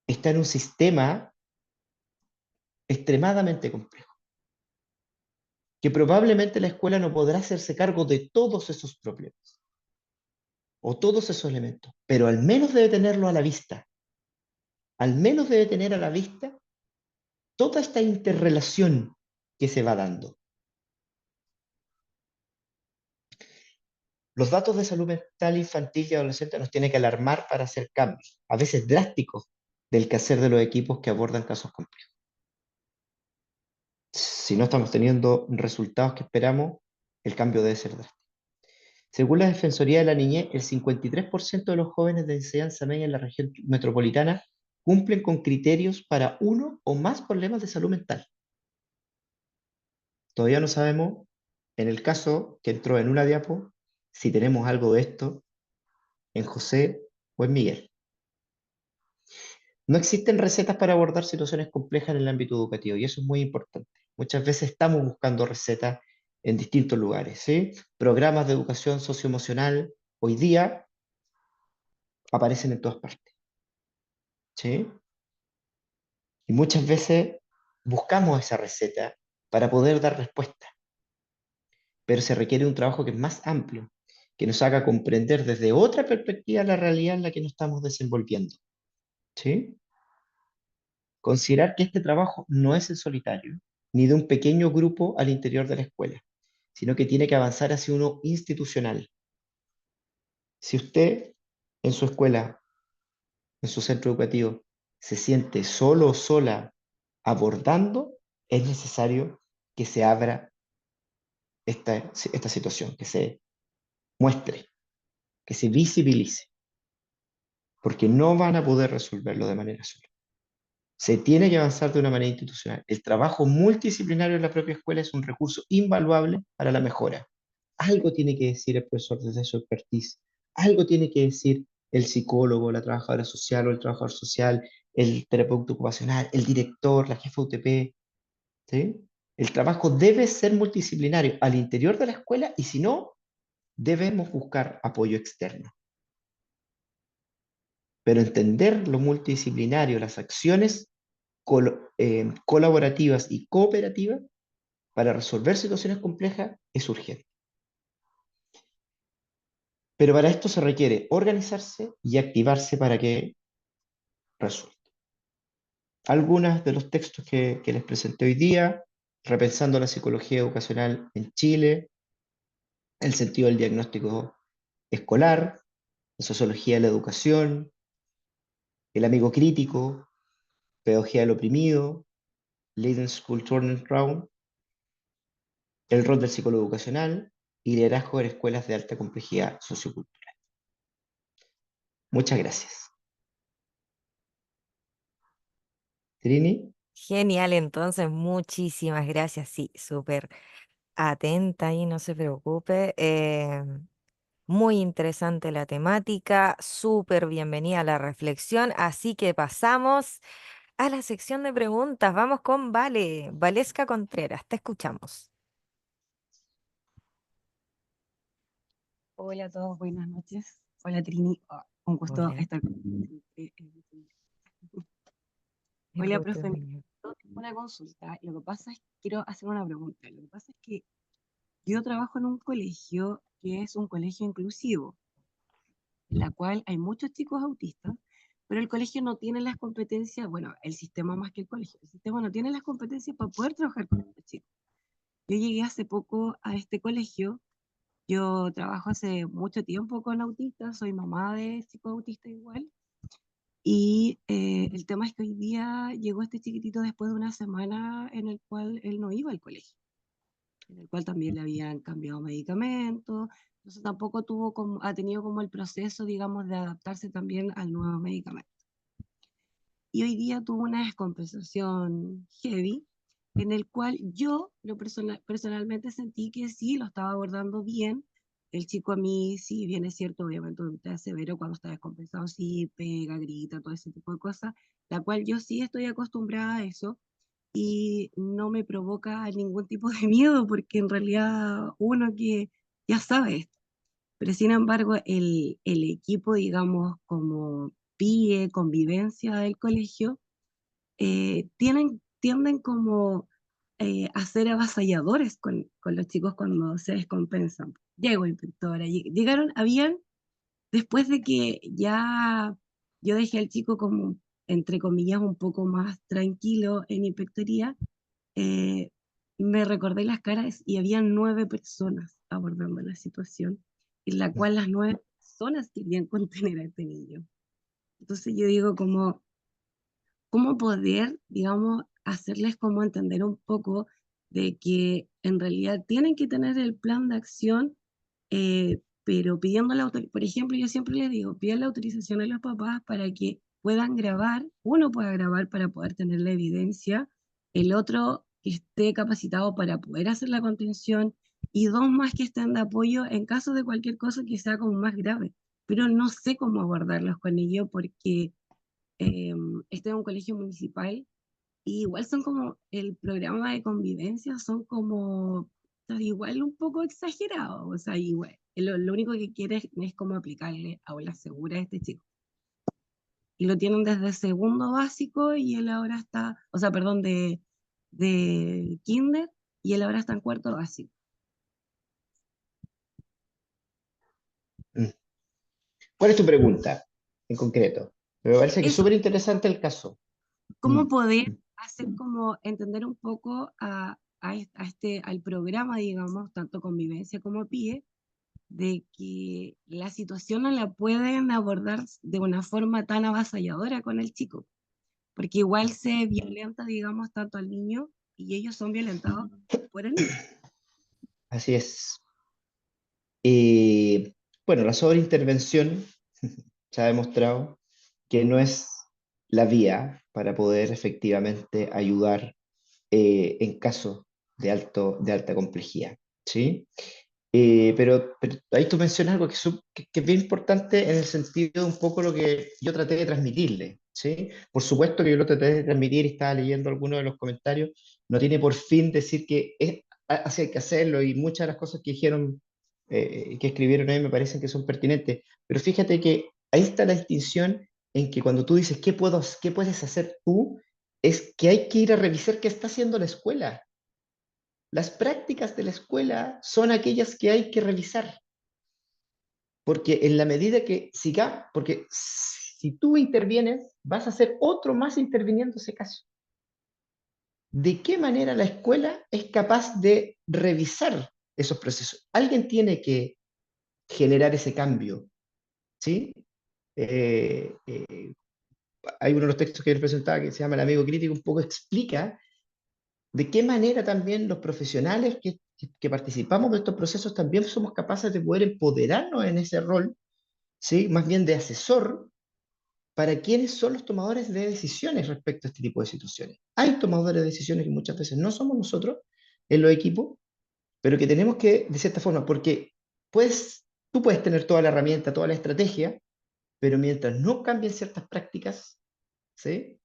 está en un sistema extremadamente complejo, que probablemente la escuela no podrá hacerse cargo de todos esos problemas o todos esos elementos, pero al menos debe tenerlo a la vista, al menos debe tener a la vista toda esta interrelación que se va dando. Los datos de salud mental infantil y adolescente nos tienen que alarmar para hacer cambios, a veces drásticos, del quehacer de los equipos que abordan casos complejos. Si no estamos teniendo resultados que esperamos, el cambio debe ser drástico. Según la Defensoría de la Niñez, el 53% de los jóvenes de enseñanza media en la región metropolitana cumplen con criterios para uno o más problemas de salud mental. Todavía no sabemos, en el caso que entró en una diapo, si tenemos algo de esto en José o en Miguel. No existen recetas para abordar situaciones complejas en el ámbito educativo y eso es muy importante. Muchas veces estamos buscando recetas en distintos lugares, ¿sí? Programas de educación socioemocional hoy día aparecen en todas partes, ¿sí? Y muchas veces buscamos esa receta para poder dar respuesta, pero se requiere un trabajo que es más amplio, que nos haga comprender desde otra perspectiva la realidad en la que nos estamos desenvolviendo, ¿sí? Considerar que este trabajo no es en solitario, ni de un pequeño grupo al interior de la escuela, sino que tiene que avanzar hacia uno institucional. Si usted en su escuela, en su centro educativo, se siente solo o sola abordando, es necesario que se abra esta situación, que se muestre, que se visibilice, porque no van a poder resolverlo de manera sola. Se tiene que avanzar de una manera institucional. El trabajo multidisciplinario en la propia escuela es un recurso invaluable para la mejora. Algo tiene que decir el profesor desde su expertise, algo tiene que decir el psicólogo, la trabajadora social o el trabajador social, el terapeuta ocupacional, el director, la jefa UTP, ¿sí? El trabajo debe ser multidisciplinario al interior de la escuela y si no, debemos buscar apoyo externo. Pero entender lo multidisciplinario, las acciones colaborativas y cooperativas para resolver situaciones complejas es urgente. Pero para esto se requiere organizarse y activarse para que resulte. Algunos de los textos que les presenté hoy día, repensando la psicología educacional en Chile, el sentido del diagnóstico escolar, la sociología de la educación, el amigo crítico, pedagogía del oprimido, Leiden School Turnaround, el rol del psicólogo educacional y liderazgo en escuelas de alta complejidad sociocultural. Muchas gracias. Trini. Genial, entonces, muchísimas gracias. Sí, súper atenta y no se preocupe. Muy interesante la temática, súper bienvenida a la reflexión. Así que pasamos a la sección de preguntas. Vamos con Valesca Contreras, te escuchamos. Hola a todos, buenas noches. Hola Trini, un gusto Hola. estar con Hola, profe. Una consulta. Lo que pasa es que quiero hacer una pregunta. Lo que pasa es que yo trabajo en un colegio que es un colegio inclusivo. en la cual hay muchos chicos autistas, pero el colegio no tiene las competencias, bueno, el sistema más que el sistema no tiene las competencias para poder trabajar con estos chicos. Yo llegué hace poco a este colegio, yo trabajo hace mucho tiempo con autistas, soy mamá de chicos autistas igual, y el tema es que hoy día llegó este chiquitito después de una semana en el cual él no iba al colegio, en el cual también le habían cambiado medicamentos, entonces tampoco ha tenido como el proceso, digamos, de adaptarse también al nuevo medicamento. Y hoy día tuvo una descompensación heavy, en el cual yo personalmente sentí que sí, lo estaba abordando bien. El chico a mí, sí, bien es cierto, obviamente es severo cuando está descompensado, sí, pega, grita, todo ese tipo de cosas, la cual yo sí estoy acostumbrada a eso y no me provoca ningún tipo de miedo, porque en realidad uno que ya sabe esto. Pero sin embargo, el equipo, digamos, como PIE, convivencia del colegio, tienden como a ser avasalladores con los chicos cuando se descompensan. Llegó inspectora, llegaron, habían, después de que ya yo dejé al chico como, entre comillas, un poco más tranquilo en inspectoría, eh, me recordé las caras y había 9 personas abordando la situación, en la cual las 9 personas querían contener a este niño. Entonces yo digo como, ¿cómo poder, digamos, hacerles como entender un poco de que en realidad tienen que tener el plan de acción, pero pidiendo la autorización? Por ejemplo, yo siempre les digo, pidan la autorización a los papás para que puedan grabar, uno pueda grabar para poder tener la evidencia, el otro que esté capacitado para poder hacer la contención, y 2 más que estén de apoyo en caso de cualquier cosa que sea como más grave. Pero no sé cómo abordarlos con ello porque este es un colegio municipal y igual son como, el programa de convivencia son como, o sea, igual un poco exagerados, o sea, igual, lo único que quiere es como aplicarle aula segura a este chico. Y lo tienen desde segundo básico y él ahora está, o sea, perdón, de kinder, y él ahora está en cuarto básico. ¿Cuál es tu pregunta en concreto? Me parece que es Eso, súper interesante el caso. ¿cómo poder hacer como entender un poco al programa, digamos, tanto convivencia como PIE, de que la situación no la pueden abordar de una forma tan avasalladora con el chico, porque igual se violenta, digamos, tanto al niño y ellos son violentados por el niño? Así es. Y bueno, la sobreintervención se ha demostrado que no es la vía para poder efectivamente ayudar en casos de alta complejidad, ¿sí? Pero ahí tú mencionas algo que es bien importante en el sentido de un poco lo que yo traté de transmitirle, ¿sí? Por supuesto que yo lo traté de transmitir y estaba leyendo algunos de los comentarios, no tiene por fin decir que así hay que hacerlo y muchas de las cosas que dijeron, que escribieron ahí me parecen que son pertinentes, pero fíjate que ahí está la distinción en que cuando tú dices, qué puedes hacer tú? Es que hay que ir a revisar qué está haciendo la escuela. Las prácticas de la escuela son aquellas que hay que revisar, porque en la medida que siga, porque si tú intervienes, vas a ser otro más interviniendo ese caso. ¿De qué manera la escuela es capaz de revisar esos procesos? Alguien tiene que generar ese cambio, ¿sí? Eh, eh, Hay uno de los textos que él presentaba que se llama El amigo crítico, un poco explica de qué manera también los profesionales que participamos de estos procesos también somos capaces de poder empoderarnos en ese rol, ¿sí? Más bien de asesor para quienes son los tomadores de decisiones respecto a este tipo de situaciones. Hay tomadores de decisiones que muchas veces no somos nosotros en los equipos, pero que tenemos que, de cierta forma, porque tú puedes tener toda la herramienta, toda la estrategia, pero mientras no cambien ciertas prácticas, ¿sí?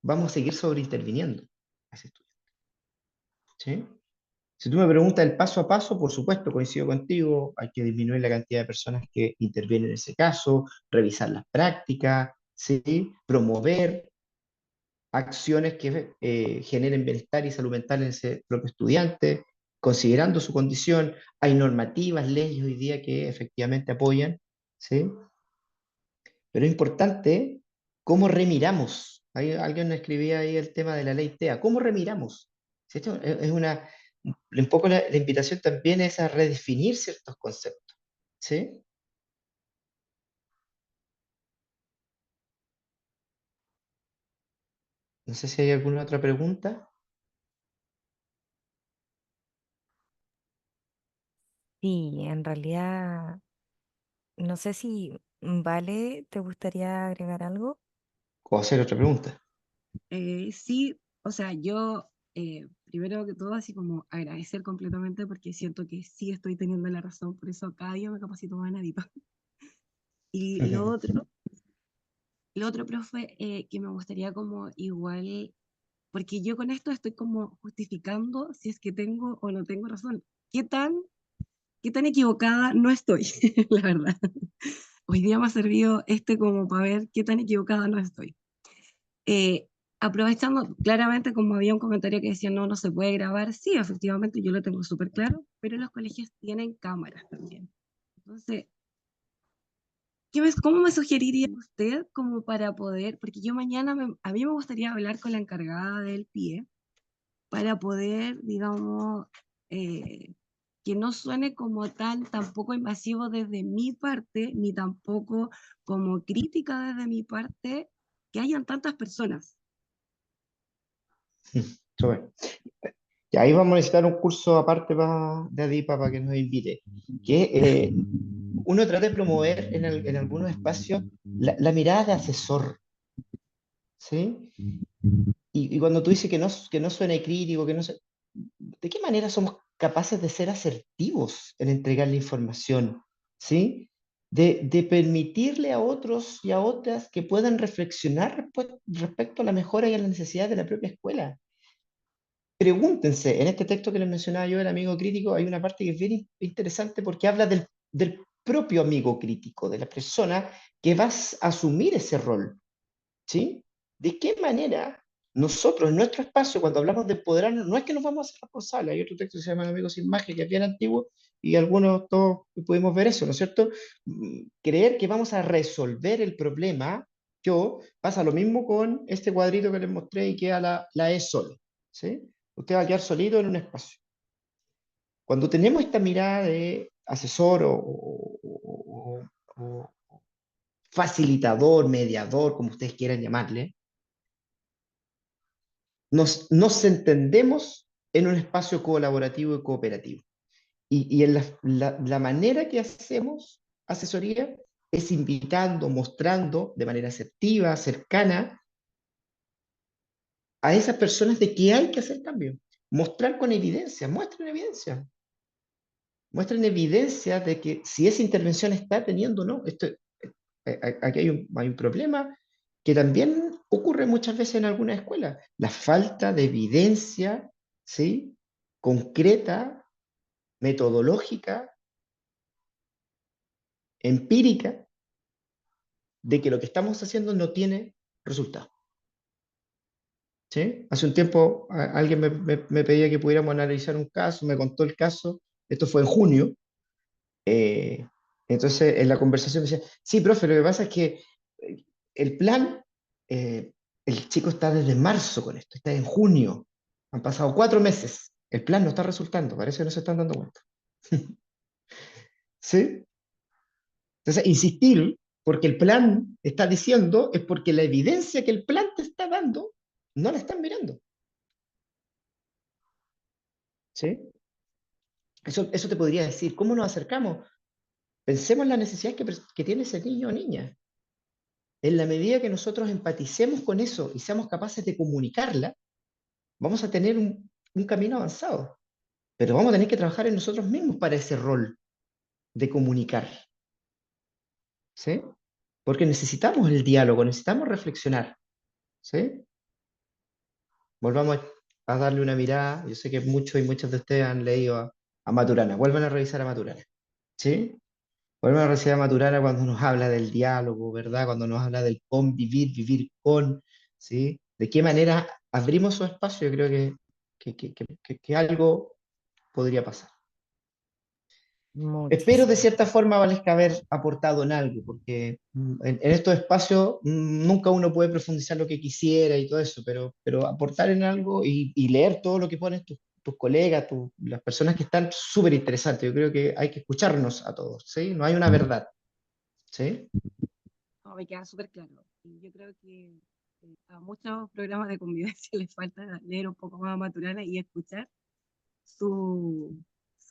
Vamos a seguir sobreinterviniendo a ese estudio, ¿sí? Si tú me preguntas el paso a paso, por supuesto, coincido contigo, hay que disminuir la cantidad de personas que intervienen en ese caso, revisar las prácticas, ¿sí? Promover acciones que generen bienestar y salud mental en ese propio estudiante, considerando su condición. Hay normativas, leyes hoy día que efectivamente apoyan, ¿sí? Pero es importante cómo remiramos. Alguien escribía ahí el tema de la ley TEA. ¿Cómo remiramos? ¿Sí? Esto es una, un poco la invitación también es a redefinir ciertos conceptos. ¿Sí? No sé si hay alguna otra pregunta. Sí, en realidad, no sé si Vale, ¿te gustaría agregar algo? O hacer otra pregunta. Sí, o sea, yo primero que todo así como agradecer completamente porque siento que sí estoy teniendo la razón, por eso cada día me capacito más en Adipa. Y lo otro, profe, que me gustaría como igual, porque yo con esto estoy como justificando si es que tengo o no tengo razón. Qué tan equivocada no estoy, la verdad? Hoy día me ha servido este como para ver qué tan equivocada no estoy. Eh, Aprovechando, claramente, como había un comentario que decía, no, no se puede grabar, sí, efectivamente, yo lo tengo súper claro, pero los colegios tienen cámaras también. Entonces, ¿cómo me sugeriría usted como para poder, porque yo mañana, a mí me gustaría hablar con la encargada del PIE para poder, digamos, que no suene como tan tampoco invasivo desde mi parte, ni tampoco como crítica desde mi parte, que hayan tantas personas. Súper. Y ahí vamos a necesitar un curso aparte de ADIPA para que nos invite. Que uno trata de promover en algunos espacios la mirada de asesor, ¿sí? Y cuando tú dices que no suene crítico, ¿de qué manera somos capaces de ser asertivos en entregar la información? ¿Sí? De permitirle a otros y a otras que puedan reflexionar respecto a la mejora y a la necesidad de la propia escuela. Pregúntense, en este texto que les mencionaba yo, el amigo crítico, hay una parte que es bien interesante porque habla del propio amigo crítico, de la persona que va a asumir ese rol. ¿Sí? ¿De qué manera nosotros en nuestro espacio, cuando hablamos de empoderarnos, no es que nos vamos a hacer responsables? Hay otro texto que se llama Amigos sin Magia, que es bien antiguo, y algunos todos pudimos ver eso, ¿no es cierto? Creer que vamos a resolver el problema, pasa lo mismo con este cuadrito que les mostré y queda la E solo, ¿sí? Usted va a quedar solito en un espacio. Cuando tenemos esta mirada de asesor o facilitador, mediador, como ustedes quieran llamarle, nos entendemos en un espacio colaborativo y cooperativo. Y en la manera que hacemos asesoría es invitando, mostrando de manera asertiva, cercana, a esas personas de que hay que hacer cambio. Mostrar con evidencia, muestren evidencia de que si esa intervención está teniendo o no. Aquí hay un problema que también ocurre muchas veces en algunas escuelas, la falta de evidencia, ¿sí? Concreta, metodológica, empírica, de que lo que estamos haciendo no tiene resultado. ¿Sí? Hace un tiempo alguien me pedía que pudiéramos analizar un caso, me contó el caso, esto fue en junio, entonces en la conversación me decía, sí, profe, lo que pasa es que el plan, eh, el chico está desde marzo con esto, está en junio, han pasado 4 meses, el plan no está resultando, parece que no se están dando cuenta. ¿Sí? Entonces, insistir, porque el plan está diciendo, es porque la evidencia que el plan te está dando, no la están mirando. ¿Sí? Eso te podría decir, ¿cómo nos acercamos? Pensemos en la necesidad que tiene ese niño o niña. En la medida que nosotros empaticemos con eso y seamos capaces de comunicarla, vamos a tener un camino avanzado. Pero vamos a tener que trabajar en nosotros mismos para ese rol de comunicar. ¿Sí? Porque necesitamos el diálogo, necesitamos reflexionar. ¿Sí? Volvamos a darle una mirada. Yo sé que muchos y muchas de ustedes han leído a Maturana. Vuelvan a revisar a Maturana. ¿Sí? Vuelvan a revisar a Maturana cuando nos habla del diálogo, ¿verdad? Cuando nos habla del convivir, vivir con, ¿sí? De qué manera abrimos su espacio. Yo creo que algo podría pasar. Espero de Muchísimas. cierta forma Valesca haber aportado en algo, porque en estos espacios nunca uno puede profundizar lo que quisiera y todo eso, pero aportar en algo y leer todo lo que ponen tus colegas, las personas que están súper interesantes. Yo creo que hay que escucharnos a todos, ¿sí? No hay una verdad, ¿sí? No, me queda súper claro. Y yo creo que a muchos programas de convivencia les falta leer un poco más a Maturana y escuchar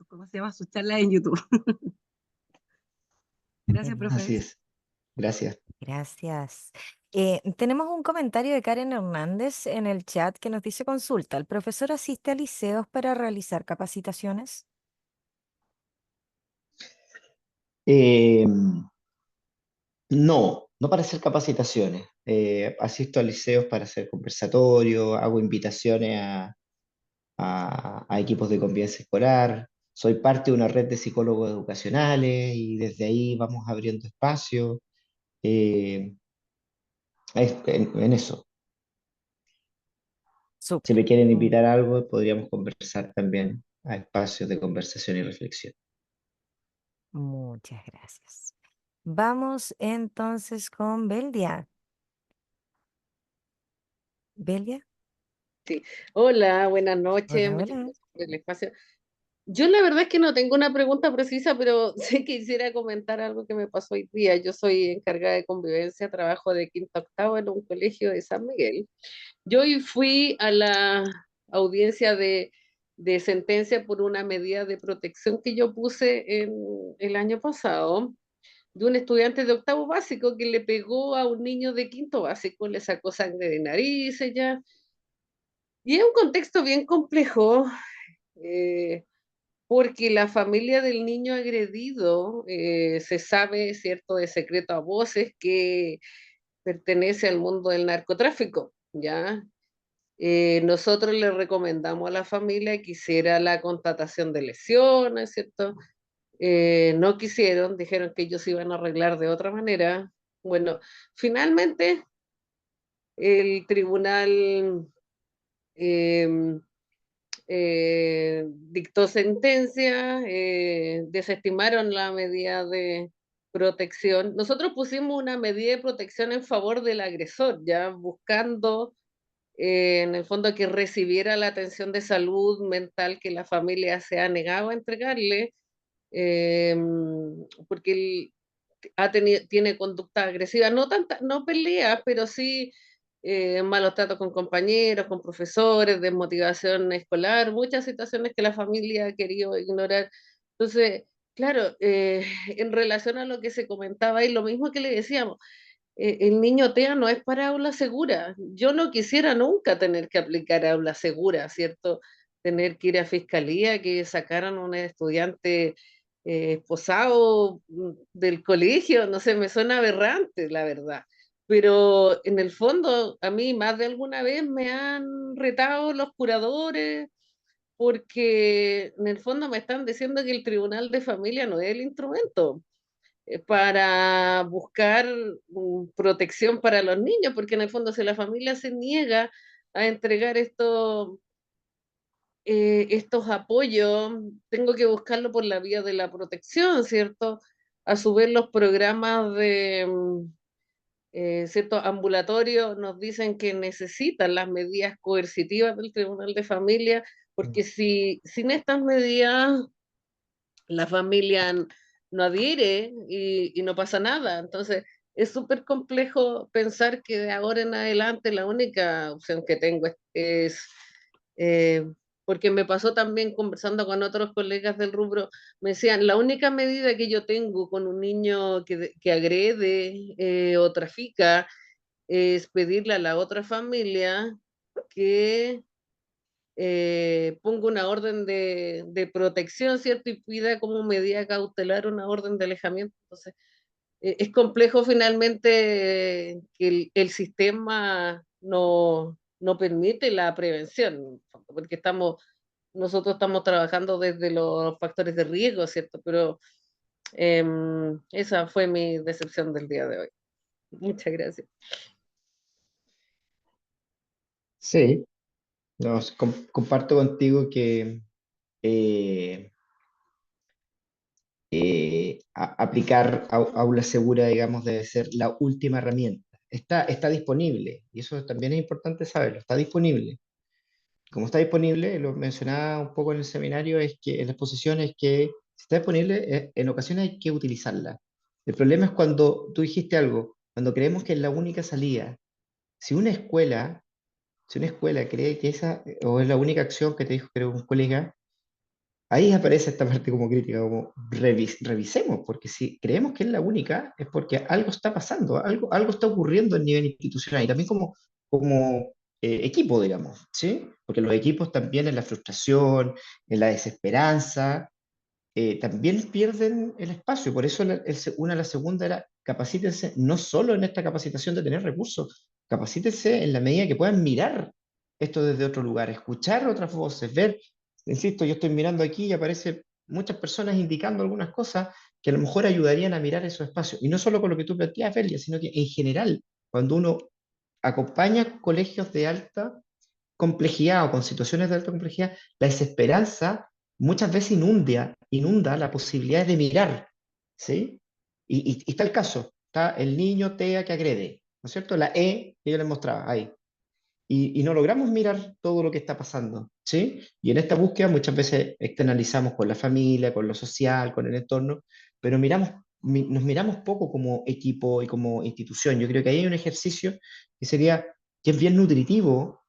¿cómo se llama? Su charla en YouTube. Gracias, Así profes. es. Gracias. Gracias. Tenemos un comentario de Karen Hernández en el chat que nos dice consulta. ¿El profesor asiste a liceos para realizar capacitaciones? Eh, no para hacer capacitaciones. Asisto a liceos para hacer conversatorios, hago invitaciones a equipos de convivencia escolar. Soy parte de una red de psicólogos educacionales y desde ahí vamos abriendo espacio eh, en eso. Si Súper. me quieren Mm, invitar a algo, podríamos conversar también a espacios de conversación y reflexión. Muchas gracias. Vamos entonces con Beldia. Belia. Sí. Hola, buenas noches, Hola, muchas hola. gracias por el espacio. Yo la verdad es que no tengo una pregunta precisa, pero sí quisiera comentar algo que me pasó hoy día. Yo soy encargada de convivencia, trabajo de quinto a octavo en un colegio de San Miguel. Yo hoy fui a la audiencia de sentencia por una medida de protección que yo puse en el año pasado de un estudiante de octavo básico que le pegó a un niño de quinto básico, le sacó sangre de narices ya. Y es un contexto bien complejo, eh, porque la familia del niño agredido se sabe, cierto, de secreto a voces que pertenece al mundo del narcotráfico, ¿ya? Nosotros le recomendamos a la familia que hiciera la constatación de lesiones, ¿cierto? No quisieron, dijeron que ellos iban a arreglar de otra manera. Bueno, finalmente el tribunal eh, dictó sentencia, desestimaron la medida de protección. Nosotros pusimos una medida de protección en favor del agresor, ya buscando en el fondo que recibiera la atención de salud mental que la familia se ha negado a entregarle, eh, porque él tiene conducta agresiva, no tanta, no pelea, pero sí malos tratos con compañeros, con profesores, desmotivación escolar, muchas situaciones que la familia ha querido ignorar. Entonces, claro, en relación a lo que se comentaba y lo mismo que le decíamos, el niño TEA no es para aula segura. Yo no quisiera nunca tener que aplicar aula segura, ¿cierto? Tener que ir a fiscalía, que sacaran a un estudiante esposado del colegio, no sé, me suena aberrante, la verdad. Pero en el fondo, a mí más de alguna vez me han retado los curadores, porque en el fondo me están diciendo que el tribunal de familia no es el instrumento para buscar protección para los niños, porque en el fondo si la familia se niega a entregar estos apoyos, tengo que buscarlo por la vía de la protección, ¿cierto? A su vez los programas de cierto ambulatorio nos dicen que necesitan las medidas coercitivas del Tribunal de Familia, porque si sin estas medidas la familia no adhiere y no pasa nada. Entonces, es súper complejo pensar que de ahora en adelante la única opción que tengo eh, porque me pasó también conversando con otros colegas del rubro, me decían, la única medida que yo tengo con un niño que agrede o trafica es pedirle a la otra familia que ponga una orden de protección, ¿cierto? Y pida como medida cautelar una orden de alejamiento. Entonces, es complejo finalmente que el sistema no permite la prevención, porque nosotros estamos trabajando desde los factores de riesgo, ¿cierto? Pero esa fue mi decepción del día de hoy. Muchas gracias. Sí, no, comparto contigo que eh, aplicar aula segura, digamos, debe ser la última herramienta. Está disponible, y eso también es importante saberlo, está disponible. Como está disponible, lo mencionaba un poco en el seminario, es que en la exposición es que si está disponible, en ocasiones hay que utilizarla. El problema es cuando tú dijiste algo, cuando creemos que es la única salida. Si una escuela, si una escuela cree que esa, o es la única acción que te dijo, creo, un colega, ahí aparece esta parte como crítica, como revisemos, porque si creemos que es la única, es porque algo está pasando, algo está ocurriendo a nivel institucional y también como equipo, digamos, ¿sí? Porque los equipos también en la frustración, en la desesperanza, también pierden el espacio. Por eso la segunda era capacítense no solo en esta capacitación de tener recursos, capacítense en la medida que puedan mirar esto desde otro lugar, escuchar otras voces, ver, insisto, yo estoy mirando aquí y aparecen muchas personas indicando algunas cosas que a lo mejor ayudarían a mirar esos espacios. Y no solo con lo que tú planteas, Belia, sino que en general, cuando uno acompaña colegios de alta complejidad o con situaciones de alta complejidad, la desesperanza muchas veces inunda la posibilidad de mirar, ¿sí? Y está el caso, está el niño TEA que agrede, ¿no es cierto? La E que yo les mostraba ahí. Y no logramos mirar todo lo que está pasando, ¿sí? Y en esta búsqueda muchas veces externalizamos con la familia, con lo social, con el entorno, pero nos miramos poco como equipo y como institución. Yo creo que ahí hay un ejercicio que es bien nutritivo,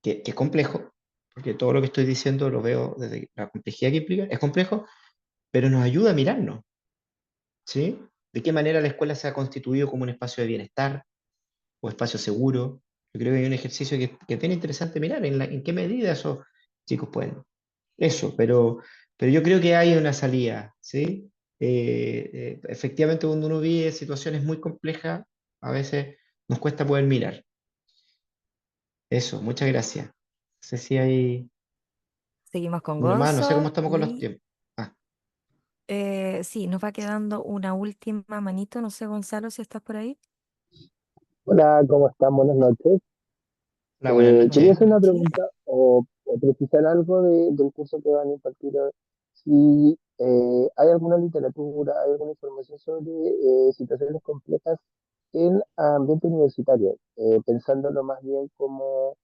que es complejo, porque todo lo que estoy diciendo lo veo desde la complejidad que implica, es complejo, pero nos ayuda a mirarnos, ¿sí? De qué manera la escuela se ha constituido como un espacio de bienestar o espacio seguro. Yo creo que hay un ejercicio que es bien interesante mirar en qué medida esos chicos pueden. Eso, pero yo creo que hay una salida, ¿sí? Efectivamente, cuando uno vive situaciones muy complejas, a veces nos cuesta poder mirar. Eso, muchas gracias. No sé si hay Seguimos con uno más, no sé cómo Gonzo estamos con los y tiempos. Ah, sí, nos va quedando una última manito. No sé, Gonzalo, si estás por ahí. Hola, ¿cómo están? Buenas noches. hola, buenas Quería noches. hacer una Noche. pregunta o precisar algo del curso que van a impartir hoy. Si hay alguna literatura, hay alguna información sobre situaciones complejas en ambiente universitario, pensándolo más bien como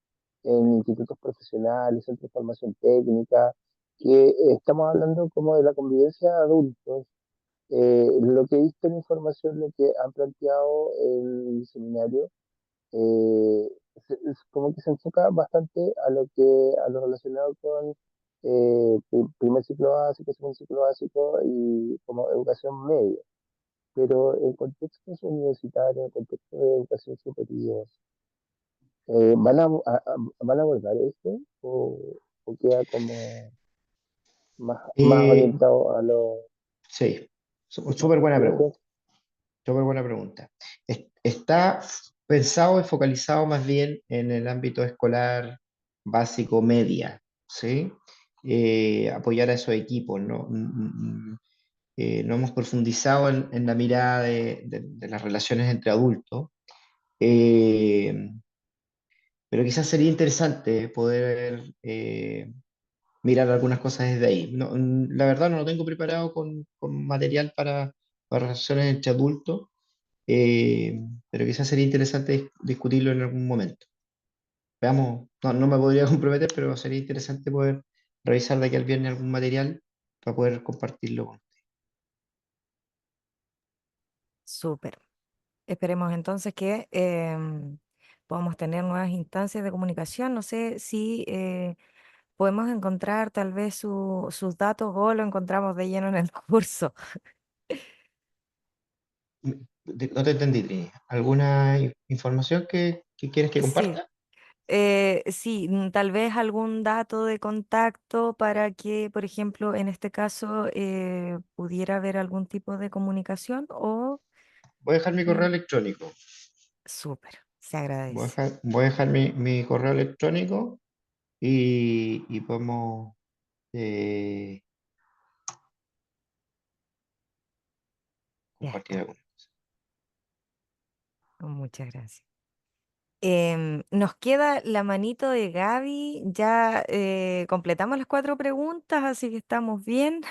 en institutos profesionales, centros de formación técnica, que estamos hablando como de la convivencia de adultos. Lo que he visto en información, lo que han planteado el seminario, eh, es como que se enfoca bastante a lo relacionado con primer ciclo básico, segundo ciclo básico y como educación media. Pero en contextos universitarios, en contextos de educación superior, ¿van a abordar esto o queda como más Eh, orientado a lo sí, quizás? súper buena Gracias. pregunta. Súper buena pregunta. Está pensado y focalizado más bien en el ámbito escolar básico media, ¿sí? Apoyar a esos equipos, ¿no? No hemos profundizado en la mirada de las relaciones entre adultos, eh, pero quizás sería interesante poder mirar algunas cosas desde ahí. La verdad no lo tengo preparado con material para relaciones entre adultos, pero quizás sería interesante discutirlo en algún momento. Veamos, no me podría comprometer, pero sería interesante poder revisar de aquí al viernes algún material para poder compartirlo. Súper. Esperemos entonces que podamos tener nuevas instancias de comunicación. No sé si podemos encontrar tal vez sus datos o lo encontramos de lleno en el curso. No te entendí, Trini. ¿Alguna información que quieres que Sí, comparta? sí, tal vez algún dato de contacto para que, por ejemplo, en este caso pudiera haber algún tipo de comunicación o Voy a dejar mi correo mm, electrónico. súper, se agradece. Voy a dejar mi correo electrónico y podemos eh, Ya compartir está, algo. muchas gracias. Nos queda la manito de Gaby. Ya completamos las 4 preguntas, así que estamos bien.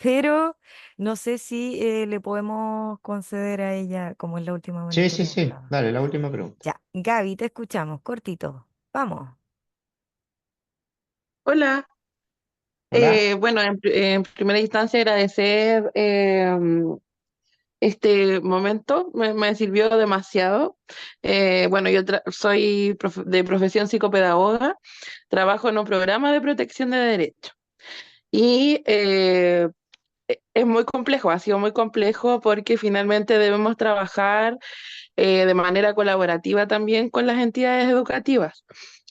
pero no sé si le podemos conceder a ella, como es la última Sí, sí, monitoreada. sí. Dale, la última pregunta. Ya, Gaby, te escuchamos, cortito. Vamos. Hola. Hola. Bueno, en primera instancia agradecer este momento, me sirvió demasiado. Bueno, yo soy de profesión psicopedagoga, trabajo en un programa de protección de derechos y es muy complejo, ha sido muy complejo porque finalmente debemos trabajar de manera colaborativa también con las entidades educativas.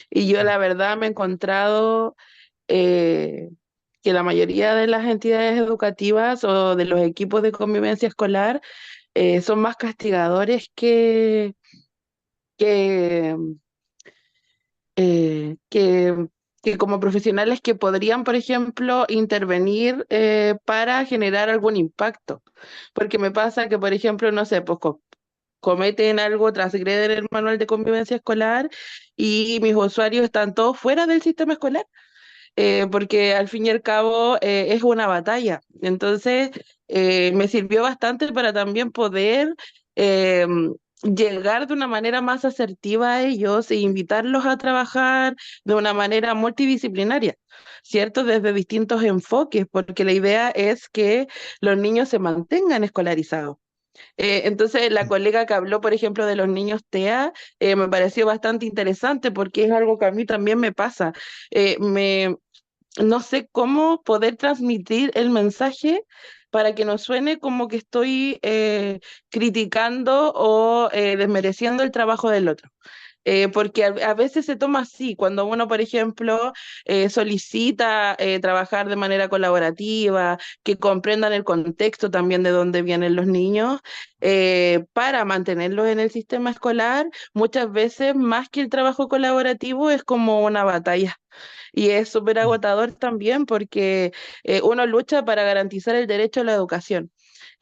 Y yo la verdad me he encontrado eh, que la mayoría de las entidades educativas o de los equipos de convivencia escolar son más castigadores que, eh, que, que como profesionales que podrían, por ejemplo, intervenir para generar algún impacto. Porque me pasa que, por ejemplo, no sé, pues cometen algo, transgreden el manual de convivencia escolar y mis usuarios están todos fuera del sistema escolar. Porque al fin y al cabo es una batalla. Entonces, me sirvió bastante para también poder eh, llegar de una manera más asertiva a ellos e invitarlos a trabajar de una manera multidisciplinaria, ¿cierto? Desde distintos enfoques, porque la idea es que los niños se mantengan escolarizados. Entonces, la colega que habló, por ejemplo, de los niños TEA, me pareció bastante interesante porque es algo que a mí también me pasa. No sé cómo poder transmitir el mensaje para que no suene como que estoy criticando o desmereciendo el trabajo del otro. Porque a veces se toma así, cuando uno, por ejemplo, solicita trabajar de manera colaborativa, que comprendan el contexto también de dónde vienen los niños, para mantenerlos en el sistema escolar, muchas veces más que el trabajo colaborativo es como una batalla. Y es súper agotador también porque uno lucha para garantizar el derecho a la educación.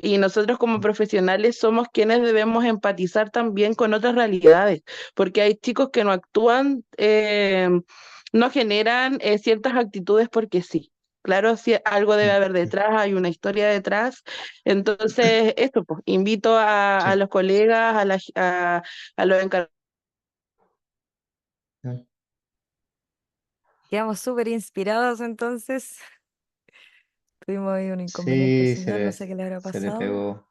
Y nosotros como profesionales somos quienes debemos empatizar también con otras realidades, porque hay chicos que no actúan, no generan ciertas actitudes porque sí. Claro, si algo debe haber detrás, hay una historia detrás. Entonces, esto, pues, invito a Sí. los colegas, a los encargados. Quedamos súper inspirados entonces. Tuvimos ahí un inconveniente de Sí, señal, no sé qué le habrá se le pasado. pegó.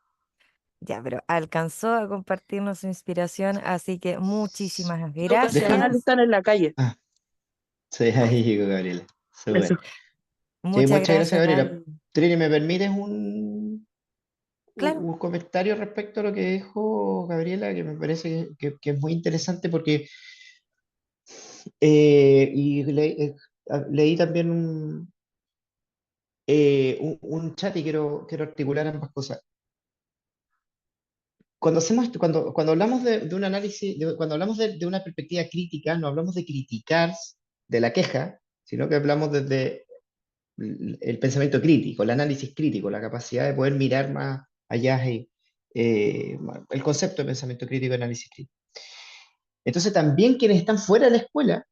Ya, pero alcanzó a compartirnos su inspiración, así que muchísimas Educacional gracias. están en la calle. Sí, ahí llegó Gabriela. Eso. Súper. Sí, Muchas muchas gracias, gracias, Gabriela. Gaby. Trini, ¿me permites un, Claro. un comentario respecto a lo que dijo Gabriela, que me parece que es muy interesante porque leí también un chat y quiero articular ambas cosas. Cuando hablamos de un análisis, cuando hablamos de una perspectiva crítica, no hablamos de criticar de la queja, sino que hablamos desde el pensamiento crítico, el análisis crítico, la capacidad de poder mirar más allá, el concepto de pensamiento crítico y análisis crítico. Entonces también quienes están fuera de la escuela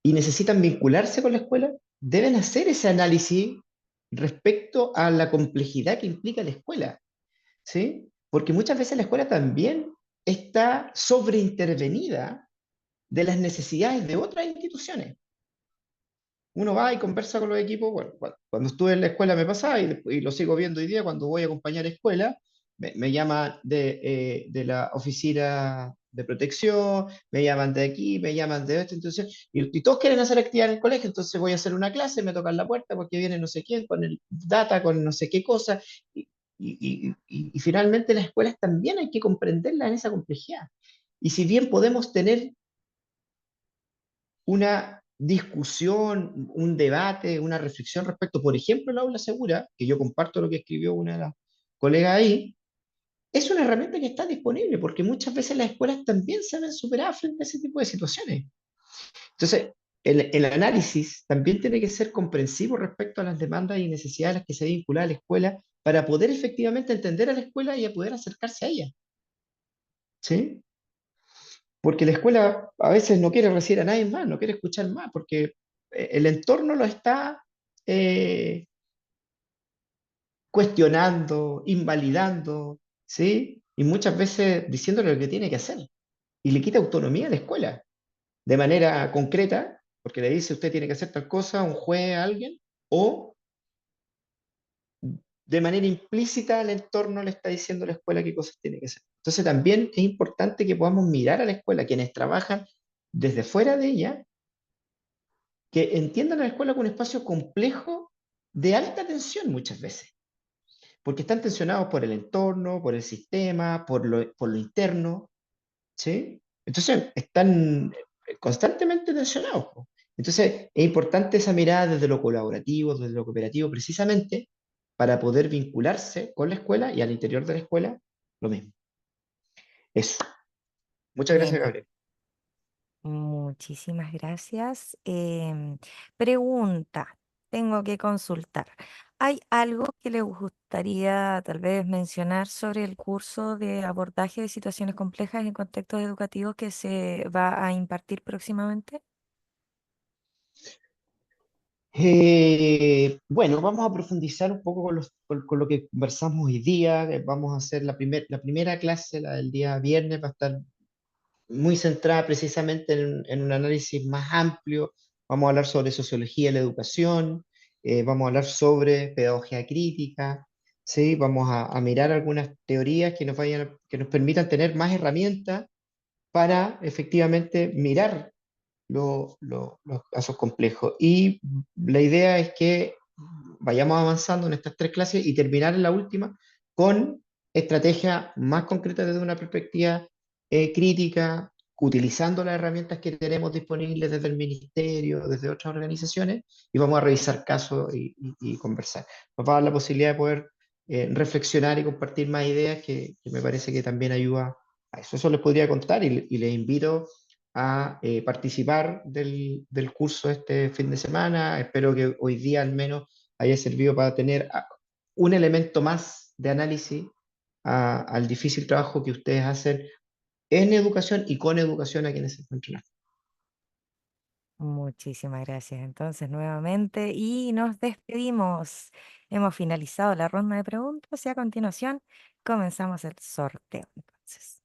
y necesitan vincularse con la escuela, deben hacer ese análisis respecto a la complejidad que implica la escuela, ¿sí? Porque muchas veces la escuela también está sobreintervenida de las necesidades de otras instituciones. Uno va y conversa con los equipos, bueno, cuando estuve en la escuela me pasaba y lo sigo viendo hoy día cuando voy a acompañar a escuela, me llaman de la oficina de protección, me llaman de aquí, me llaman de esto, entonces, y todos quieren hacer actividad en el colegio, entonces voy a hacer una clase, me tocan la puerta porque viene no sé quién con el data, con no sé qué cosa, y finalmente las escuelas también hay que comprenderlas en esa complejidad. Y si bien podemos tener una discusión, un debate, una reflexión respecto, por ejemplo, el aula segura, que yo comparto lo que escribió una de las colegas ahí, es una herramienta que está disponible, porque muchas veces las escuelas también se ven superadas frente a ese tipo de situaciones. Entonces, el análisis también tiene que ser comprensivo respecto a las demandas y necesidades a las que se vincula a la escuela para poder efectivamente entender a la escuela y a poder acercarse a ella. ¿Sí? Porque la escuela a veces no quiere recibir a nadie más, no quiere escuchar más, porque el entorno lo está, eh, cuestionando, invalidando, ¿sí? Y muchas veces diciéndole lo que tiene que hacer. Y le quita autonomía a la escuela, de manera concreta, porque le dice usted tiene que hacer tal cosa a un juez, a alguien, o de manera implícita el entorno le está diciendo a la escuela qué cosas tiene que hacer. Entonces también es importante que podamos mirar a la escuela, quienes trabajan desde fuera de ella, que entiendan a la escuela como un espacio complejo de alta tensión muchas veces, porque están tensionados por el entorno, por el sistema, por lo interno, ¿sí? Entonces están constantemente tensionados, po. Entonces es importante esa mirada desde lo colaborativo, desde lo cooperativo, precisamente para poder vincularse con la escuela y al interior de la escuela lo mismo. Eso. Muchas gracias, Bien, Gabriel. muchísimas gracias. Pregunta, tengo que consultar. ¿Hay algo que le gustaría tal vez mencionar sobre el curso de abordaje de situaciones complejas en contextos educativos que se va a impartir próximamente? Bueno, vamos a profundizar un poco con lo que conversamos hoy día. Vamos a hacer la primera clase, la del día viernes, va a estar muy centrada precisamente en un análisis más amplio. Vamos a hablar sobre sociología de la educación, vamos a hablar sobre pedagogía crítica, ¿sí? Vamos a mirar algunas teorías que nos permitan tener más herramientas para efectivamente mirar los casos complejos. Y la idea es que vayamos avanzando en estas tres clases y terminar en la última con estrategias más concretas desde una perspectiva crítica, utilizando las herramientas que tenemos disponibles desde el ministerio, desde otras organizaciones, y vamos a revisar casos y conversar. Nos va a dar la posibilidad de poder reflexionar y compartir más ideas que me parece que también ayuda a eso. Eso les podría contar y les invito a participar del curso este fin de semana. Espero que hoy día al menos haya servido para tener un elemento más de análisis al difícil trabajo que ustedes hacen en educación y con educación a quienes se encuentran aquí. Muchísimas gracias. Entonces, nuevamente, y nos despedimos. Hemos finalizado la ronda de preguntas y a continuación comenzamos el sorteo. Entonces.